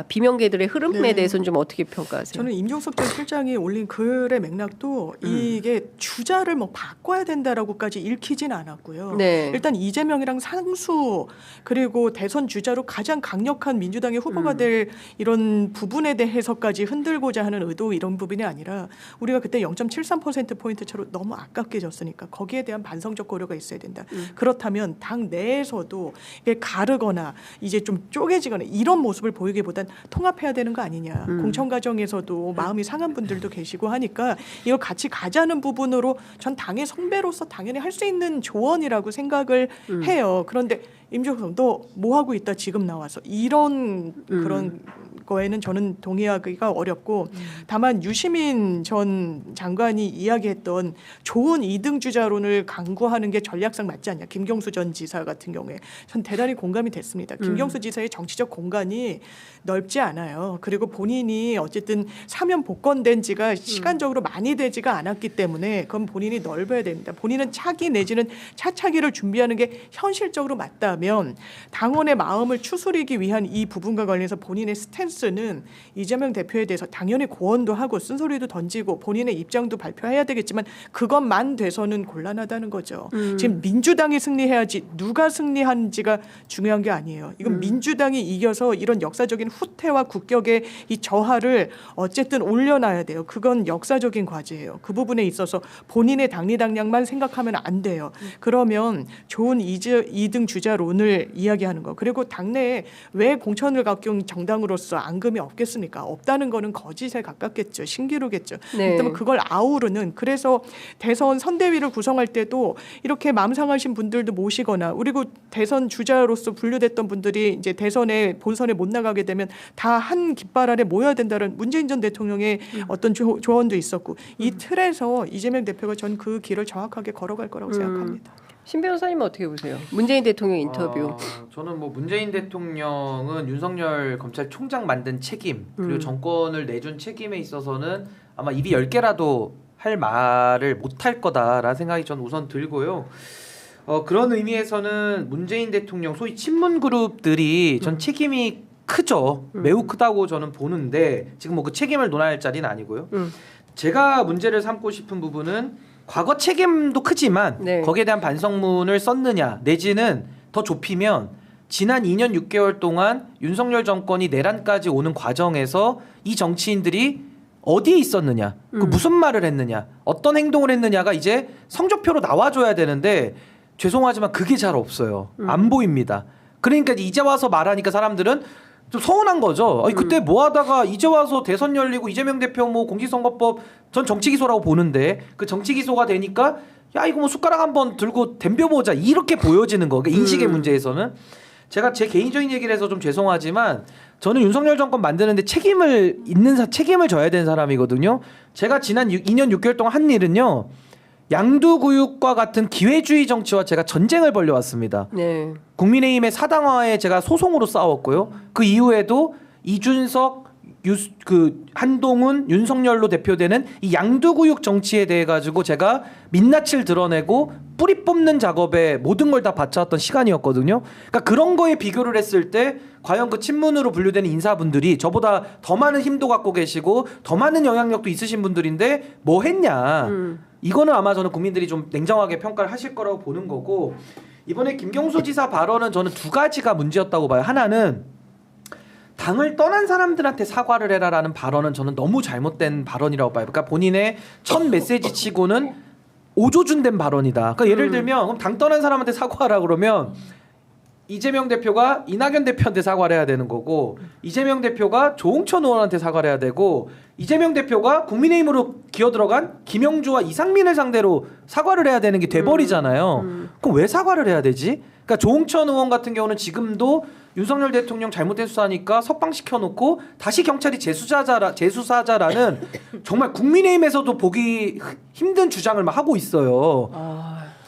비명계들의 흐름에 네. 대해서는 좀 어떻게 평가하세요? 저는 임종석 전 실장이 올린 글의 맥락도 이게 주자를 뭐 바꿔야 된다라고까지 읽히진 않았고요. 네. 일단 이재명이랑 상수 그리고 대선 주자로 가장 강력한 민주당의 후보가 될 이런 부분에 대해서까지 흔들고자 하는 의도 이런 부분이 아니라 우리가 그때 0.73% 차로 너무 아깝게 졌으니까 거기에 대한 반성적 고려가 있어야 된다. 그렇다면 당 내에서도 이게 가르거나 이제 좀 쪼개지거나 이런 모습을 보이기보단 통합해야 되는 거 아니냐. 공천 과정에서도 마음이 상한 분들도 계시고 하니까 이걸 같이 가자는 부분으로 전 당의 선배로서 당연히 할 수 있는 조언이라고 생각을 해요. 그런데 임종석 너 뭐 하고 있다 지금 나와서 이런 그런 거에는 저는 동의하기가 어렵고 다만 유시민 전 장관이 이야기했던 좋은 2등 주자론을 강구하는 게 전략상 맞지 않냐. 김경수 전 지사 같은 경우에 전 대단히 공감이 됐습니다. 김경수 지사의 정치적 공간이 넓지 않아요. 그리고 본인이 어쨌든 사면 복권된 지가 시간적으로 많이 되지가 않았기 때문에 그건 본인이 넓어야 됩니다. 본인은 차기 내지는 차차기를 준비하는 게 현실적으로 맞다면 당원의 마음을 추스리기 위한 이 부분과 관련해서 본인의 스탠스는 이재명 대표에 대해서 당연히 고언도 하고 쓴소리도 던지고 본인의 입장도 발표해야 되겠지만 그것만 돼서는 곤란하다는 거죠. 지금 민주당이 승리해야지 누가 승리한지가 중요한 게 아니에요. 이건 민주당이 이겨서 이런 역사적인 후퇴와 국격의 이 저하를 어쨌든 올려놔야 돼요. 그건 역사적인 과제예요. 그 부분에 있어서 본인의 당리당략만 생각하면 안 돼요. 그러면 좋은 2등 주자론을 이야기하는 거. 그리고 당내에 왜 공천을 갖춘 정당으로서 앙금이 없겠습니까? 없다는 거는 거짓에 가깝겠죠. 신기루겠죠. 네. 그렇다면 그걸 아우르는 그래서 대선 선대위를 구성할 때도 이렇게 마음 상하신 분들도 모시거나 그리고 대선 주자로서 분류됐던 분들이 이제 대선에 본선에 못 나가게 되면 다 한 깃발 아래 모여야 된다는 문재인 전 대통령의 어떤 조언도 있었고 이 틀에서 이재명 대표가 전 그 길을 정확하게 걸어갈 거라고 생각합니다. 신 변호사님은 어떻게 보세요? 문재인 대통령 인터뷰. 저는 뭐 문재인 대통령은 윤석열 검찰총장 만든 책임 그리고 정권을 내준 책임에 있어서는 아마 입이 10개라도 할 말을 못할 거다라는 생각이 전 우선 들고요. 그런 의미에서는 문재인 대통령 소위 친문 그룹들이 전 책임이 크죠. 매우 크다고 저는 보는데 지금 뭐 그 책임을 논할 자리는 아니고요. 제가 문제를 삼고 싶은 부분은 과거 책임도 크지만 네. 거기에 대한 반성문을 썼느냐 내지는 더 좁히면 지난 2년 6개월 동안 윤석열 정권이 내란까지 오는 과정에서 이 정치인들이 어디에 있었느냐 그 무슨 말을 했느냐 어떤 행동을 했느냐가 이제 성적표로 나와줘야 되는데 죄송하지만 그게 잘 없어요. 안 보입니다. 그러니까 이제 와서 말하니까 사람들은 좀 서운한 거죠. 아니, 그때 뭐 하다가 이제 와서 대선 열리고 이재명 대표 뭐 공직선거법 전 정치기소라고 보는데 그 정치기소가 되니까 야 이거 뭐 숟가락 한번 들고 덤벼보자 이렇게 보여지는 거. 그러니까 인식의 문제에서는 제가 제 개인적인 얘기를 해서 좀 죄송하지만 저는 윤석열 정권 만드는데 책임을 져야 되는 사람이거든요. 제가 지난 2년 6개월 동안 한 일은요. 양두구육과 같은 기회주의 정치와 제가 전쟁을 벌여왔습니다. 네. 국민의힘의 사당화에 제가 소송으로 싸웠고요. 그 이후에도 이준석, 한동훈, 윤석열로 대표되는 이 양두구육 정치에 대해 가지고 제가 민낯을 드러내고 뿌리 뽑는 작업에 모든 걸 다 바쳐왔던 시간이었거든요. 그러니까 그런 거에 비교를 했을 때 과연 그 친문으로 분류되는 인사분들이 저보다 더 많은 힘도 갖고 계시고 더 많은 영향력도 있으신 분들인데 뭐 했냐. 이거는 아마 저는 국민들이 좀 냉정하게 평가를 하실 거라고 보는 거고 이번에 김경수 지사 발언은 저는 두 가지가 문제였다고 봐요. 하나는 당을 떠난 사람들한테 사과를 해라라는 발언은 저는 너무 잘못된 발언이라고 봐요. 그러니까 본인의 첫 메시지 치고는 오조준된 발언이다. 그러니까 예를 들면 그럼 당 떠난 사람한테 사과하라 그러면 이재명 대표가 이낙연 대표한테 사과를 해야 되는 거고 이재명 대표가 조홍천 의원한테 사과를 해야 되고 이재명 대표가 국민의힘으로 기어들어간 김영주와 이상민을 상대로 사과를 해야 되는 게 돼버리잖아요. 그럼 왜 사과를 해야 되지? 그러니까 조홍천 의원 같은 경우는 지금도 윤석열 대통령 잘못된 수사니까 석방시켜놓고 다시 경찰이 재수사자라는 정말 국민의힘에서도 보기 힘든 주장을 막 하고 있어요.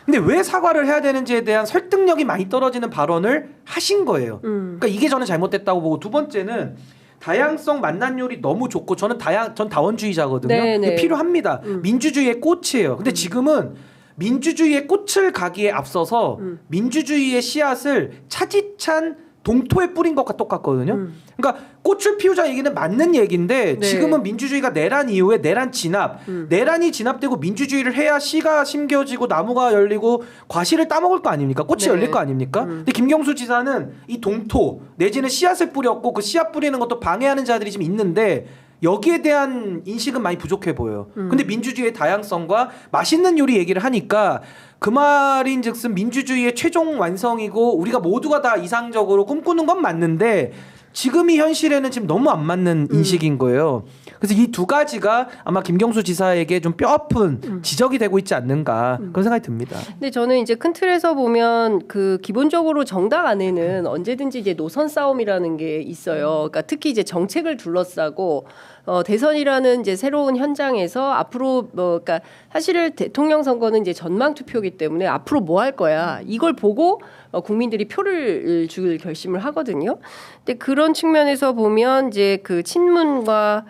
근데 왜 사과를 해야 되는지에 대한 설득력이 많이 떨어지는 발언을 하신 거예요. 그러니까 이게 저는 잘못됐다고 보고, 두 번째는 다양성 만난율이 너무 좋고, 전 다원주의자거든요. 네, 네. 이게 필요합니다. 민주주의의 꽃이에요. 근데 지금은 민주주의의 꽃을 가기에 앞서서 민주주의의 씨앗을 차디찬 동토에 뿌린 것과 똑같거든요. 그러니까 꽃을 피우자 얘기는 맞는 얘기인데, 네. 지금은 민주주의가 내란 이후에 내란 진압, 내란이 진압되고 민주주의를 해야 씨가 심겨지고 나무가 열리고 과실을 따먹을 거 아닙니까? 꽃이 네. 열릴 거 아닙니까? 근데 김경수 지사는 이 동토 내지는 씨앗을 뿌렸고, 그 씨앗 뿌리는 것도 방해하는 자들이 지금 있는데 여기에 대한 인식은 많이 부족해 보여요. 근데 민주주의의 다양성과 맛있는 요리 얘기를 하니까, 그 말인즉슨 민주주의의 최종 완성이고 우리가 모두가 다 이상적으로 꿈꾸는 건 맞는데 지금 이 현실에는 지금 너무 안 맞는 인식인 거예요. 그래서 이 두 가지가 아마 김경수 지사에게 좀 뼈아픈 지적이 되고 있지 않는가, 그런 생각이 듭니다. 근데 저는 이제 큰 틀에서 보면 그 기본적으로 정당 안에는 언제든지 이제 노선 싸움이라는 게 있어요. 그러니까 특히 이제 정책을 둘러싸고 대선이라는 이제 새로운 현장에서 앞으로 그러니까 사실 대통령 선거는 이제 전망 투표이기 때문에 앞으로 뭐 할 거야 이걸 보고 국민들이 표를 줄 결심을 하거든요. 근데 그런 측면에서 보면 이제 그 친문과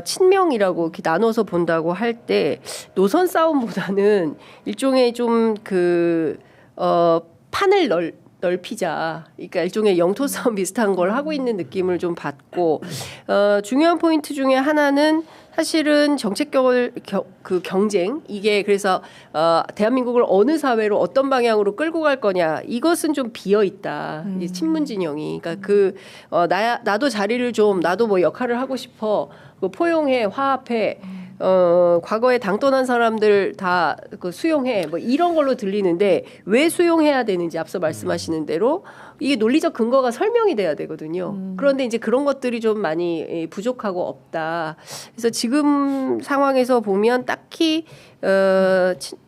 친명이라고 이렇게 나눠서 본다고 할 때 노선 싸움보다는 일종의 좀 판을 넓히자. 그러니까 일종의 영토 싸움 비슷한 걸 하고 있는 느낌을 좀 받고, 중요한 포인트 중에 하나는 사실은 정책 경쟁, 이게 그래서 대한민국을 어느 사회로 어떤 방향으로 끌고 갈 거냐, 이것은 좀 비어 있다. 이 친문 진영이. 그러니까 나도 자리를 좀, 나도 뭐 역할을 하고 싶어. 포용해, 화합해. 과거에 당 떠난 사람들 다 수용해, 뭐 이런 걸로 들리는데, 왜 수용해야 되는지 앞서 말씀하시는 대로 이게 논리적 근거가 설명이 돼야 되거든요. 그런데 이제 그런 것들이 좀 많이 부족하고 없다. 그래서 지금 상황에서 보면 딱히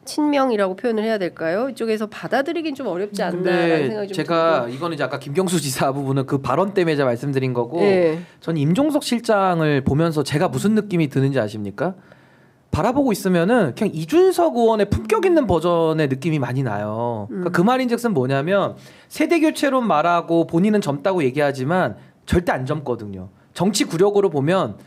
친명이라고 표현을 해야 될까요? 이쪽에서 받아들이긴 좀 어렵지 않나라는 생각이 좀 제가 들고. 이거는 이제 아까 김경수 지사 부분은 그 발언 때문에 제가 말씀드린 거고, 네. 저는 임종석 실장을 보면서 제가 무슨 느낌이 드는지 아십니까? 바라보고 있으면은 그냥 이준석 의원의 품격 있는 버전의 느낌이 많이 나요. 그러니까 그 말인즉슨 뭐냐면, 세대 교체론 말하고 본인은 젊다고 얘기하지만 절대 안 젊거든요. 정치 구력으로 보면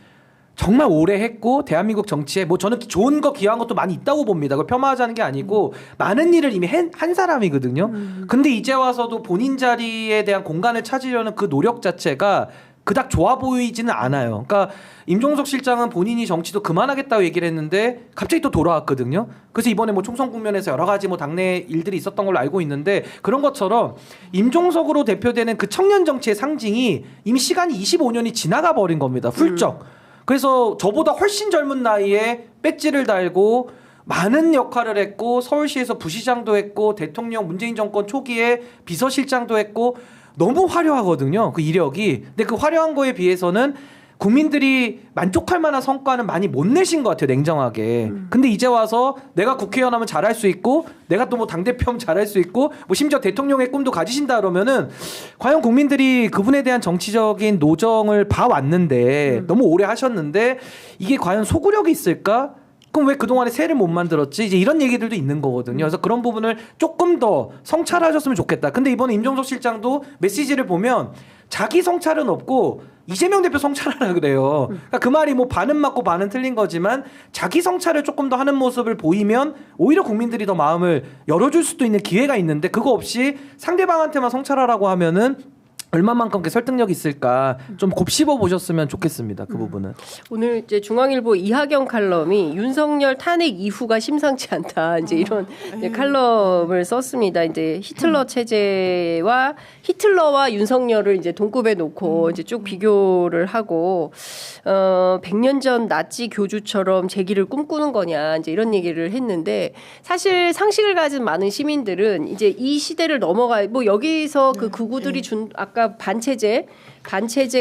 정말 오래 했고, 대한민국 정치에 뭐 저는 좋은 거 기여한 것도 많이 있다고 봅니다. 그걸 폄하하자는 게 아니고 많은 일을 이미 한 사람이거든요. 근데 이제 와서도 본인 자리에 대한 공간을 찾으려는 그 노력 자체가 그닥 좋아 보이지는 않아요. 그러니까 임종석 실장은 본인이 정치도 그만하겠다고 얘기를 했는데 갑자기 또 돌아왔거든요. 그래서 이번에 뭐 총선 국면에서 여러 가지 뭐 당내 일들이 있었던 걸로 알고 있는데, 그런 것처럼 임종석으로 대표되는 그 청년 정치의 상징이 이미 시간이 25년이 지나가 버린 겁니다. 훌쩍. 그래서 저보다 훨씬 젊은 나이에 배지를 달고 많은 역할을 했고, 서울시에서 부시장도 했고, 대통령 문재인 정권 초기에 비서실장도 했고, 너무 화려하거든요, 그 이력이. 근데 그 화려한 거에 비해서는 국민들이 만족할 만한 성과는 많이 못 내신 것 같아요, 냉정하게. 근데 이제 와서 내가 국회의원 하면 잘할 수 있고, 내가 또 뭐 당대표하면 잘할 수 있고, 뭐 심지어 대통령의 꿈도 가지신다 그러면은 과연 국민들이 그분에 대한 정치적인 노정을 봐왔는데, 너무 오래 하셨는데 이게 과연 소구력이 있을까? 그럼 왜 그동안에 새를 못 만들었지? 이제 이런 얘기들도 있는 거거든요. 그래서 그런 부분을 조금 더 성찰하셨으면 좋겠다. 근데 이번에 임종석 실장도 메시지를 보면 자기 성찰은 없고 이재명 대표 성찰하라 그래요. 그러니까 그 말이 뭐 반은 맞고 반은 틀린 거지만, 자기 성찰을 조금 더 하는 모습을 보이면 오히려 국민들이 더 마음을 열어줄 수도 있는 기회가 있는데, 그거 없이 상대방한테만 성찰하라고 하면은 얼마만큼 설득력이 있을까, 좀 곱씹어 보셨으면 좋겠습니다. 그 부분은. 오늘 이제 중앙일보 이하경 칼럼이 윤석열 탄핵 이후가 심상치 않다, 이제 이런 이제 칼럼을 썼습니다. 이제 히틀러와 윤석열을 이제 동급에 놓고 이제 쭉 비교를 하고, 100년 전 나치 교주처럼 재기를 꿈꾸는 거냐, 이제 이런 얘기를 했는데, 사실 상식을 가진 많은 시민들은 이제 이 시대를 뭐 여기서 그 극우들이 준 아까 반체제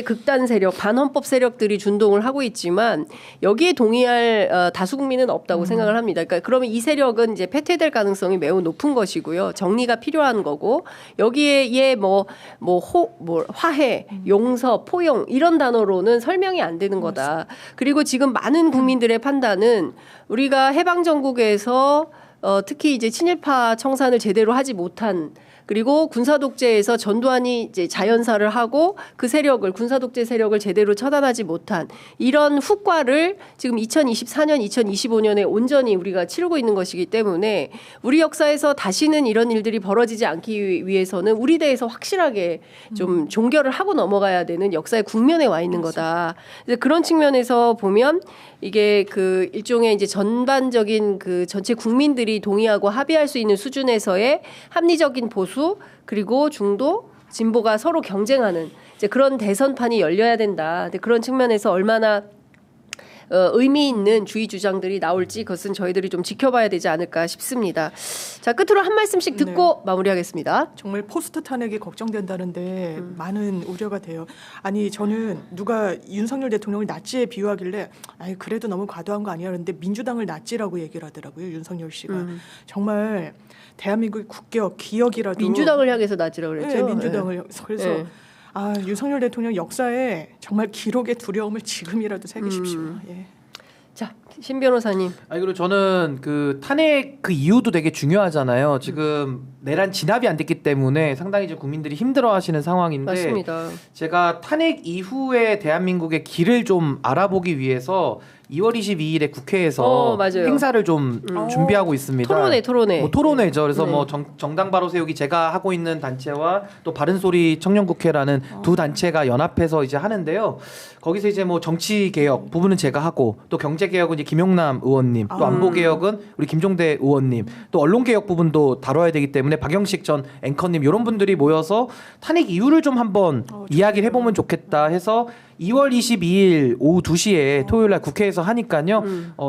극단 세력, 반헌법 세력들이 준동을 하고 있지만 여기에 동의할 다수 국민은 없다고 생각을 합니다. 그러니까 그러면 이 세력은 이제 패퇴될 가능성이 매우 높은 것이고요. 정리가 필요한 거고, 여기에 화해, 용서, 포용 이런 단어로는 설명이 안 되는 거다. 그리고 지금 많은 국민들의 판단은 우리가 해방 정국에서 특히 이제 친일파 청산을 제대로 하지 못한 그리고 군사 독재에서 전두환이 이제 자연사를 하고 그 세력을 군사 독재 세력을 제대로 처단하지 못한 이런 후과를 지금 2024년, 2025년에 온전히 우리가 치르고 있는 것이기 때문에 우리 역사에서 다시는 이런 일들이 벌어지지 않기 위해서는 우리 대해서 확실하게 좀 종결을 하고 넘어가야 되는 역사의 국면에 와 있는 거다. 그래서 그런 측면에서 보면 이게 그 일종의 이제 전반적인 그 전체 국민들이 동의하고 합의할 수 있는 수준에서의 합리적인 보수 그리고 중도 진보가 서로 경쟁하는 이제 그런 대선판이 열려야 된다. 근데 그런 측면에서 얼마나 의미 있는 주의 주장들이 나올지 그것은 저희들이 좀 지켜봐야 되지 않을까 싶습니다. 자, 끝으로 한 말씀씩 듣고 마무리하겠습니다. 정말 포스트 탄핵이 걱정된다는데 많은 우려가 돼요. 아니 저는 누가 윤석열 대통령을 나치에 비유하길래 아니 그래도 너무 과도한 거 아니야 그런데 민주당을 나치라고 얘기를 하더라고요. 윤석열 씨가. 정말 대한민국의 국격, 기억이라도 민주당을 향해서 나지라고 그랬죠. 네, 민주당을 그래서 네. 아 윤석열 대통령 역사에 정말 기록의 두려움을 지금이라도 새기십시오. 예. 자, 신 변호사님. 아니 그리고 저는 그 탄핵 그 이유도 되게 중요하잖아요. 지금 내란 진압이 안 됐기 때문에 상당히 지금 국민들이 힘들어하시는 상황인데 맞습니다. 제가 탄핵 이후에 대한민국의 길을 좀 알아보기 위해서 2월 22일에 국회에서 맞아요. 행사를 좀 준비하고 있습니다. 토론회. 뭐 토론회죠. 그래서 네. 뭐 정당 바로 세우기 제가 하고 있는 단체와 또 바른소리 청년국회라는 두 단체가 연합해서 이제 하는데요. 거기서 이제 뭐 정치 개혁 부분은 제가 하고 또 경제 개혁은 이제 김용남 의원님, 또 안보 개혁은 우리 김종대 의원님, 또 언론 개혁 부분도 다뤄야 되기 때문에 박영식 전 앵커님 이런 분들이 모여서 탄핵 이유를 좀 한번 이야기를 해보면 좋겠다 해서 2월 22일 오후 2시에 토요일 날 국회에서 하니까요.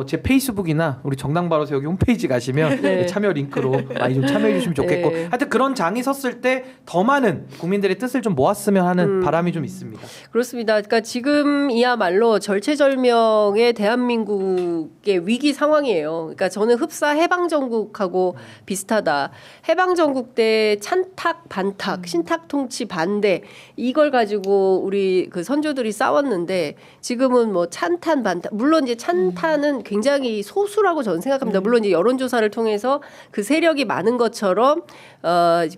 제 페이스북이나 우리 정당 바로 세우기 홈페이지 가시면 네. 참여 링크로 많이 좀 참여해 주시면 좋겠고 네. 하여튼 그런 장이 섰을 때 더 많은 국민들의 뜻을 좀 모았으면 하는 바람이 좀 있습니다. 그렇습니다. 그러니까 지금이야말로 절체절명의 대한민국의 위기 상황이에요. 그러니까 저는 흡사 해방정국하고 비슷하다. 해방정국 때 찬탁 반탁, 신탁 통치 반대 이걸 가지고 우리 그 선조들이 싸웠는데 지금은 뭐 찬탄 반탄 물론 이제 찬탄은 굉장히 소수라고 저는 생각합니다. 물론 이제 여론조사를 통해서 그 세력이 많은 것처럼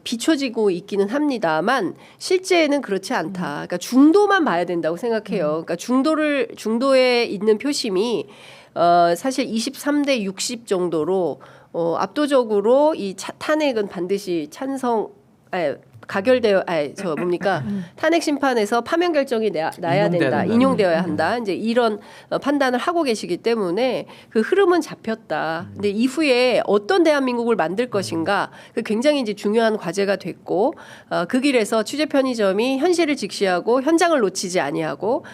비춰지고 있기는 합니다만 실제는 그렇지 않다. 그러니까 중도만 봐야 된다고 생각해요. 그러니까 중도에 있는 표심이 사실 23대 60 정도로 압도적으로 이 탄핵은 반드시 가결되어 탄핵 심판에서 파면 결정이 나야 된다. 인용되어야 한다. 이제 이런 판단을 하고 계시기 때문에 그 흐름은 잡혔다. 근데 이후에 어떤 대한민국을 만들 것인가 그 굉장히 이제 중요한 과제가 됐고 그 길에서 취재 편의점이 현실을 직시하고 현장을 놓치지 아니하고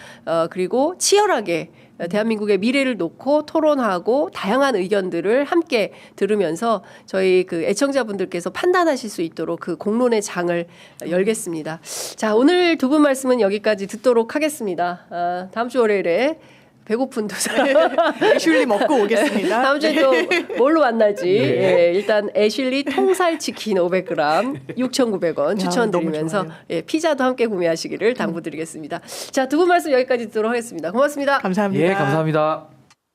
그리고 치열하게 대한민국의 미래를 놓고 토론하고 다양한 의견들을 함께 들으면서 저희 그 애청자분들께서 판단하실 수 있도록 그 공론의 장을 열겠습니다. 자, 오늘 두 분 말씀은 여기까지 듣도록 하겠습니다. 다음 주 월요일에 배고픈 도사 애슐리 먹고 오겠습니다. 다음 주에 또 뭘로 만날지 예, 일단 애슐리 통살 치킨 500g 6,900원 추천드리면서 피자도 함께 구매하시기를 당부드리겠습니다. 자, 두 분 말씀 여기까지 듣도록 하겠습니다. 고맙습니다. 감사합니다. 예, 감사합니다.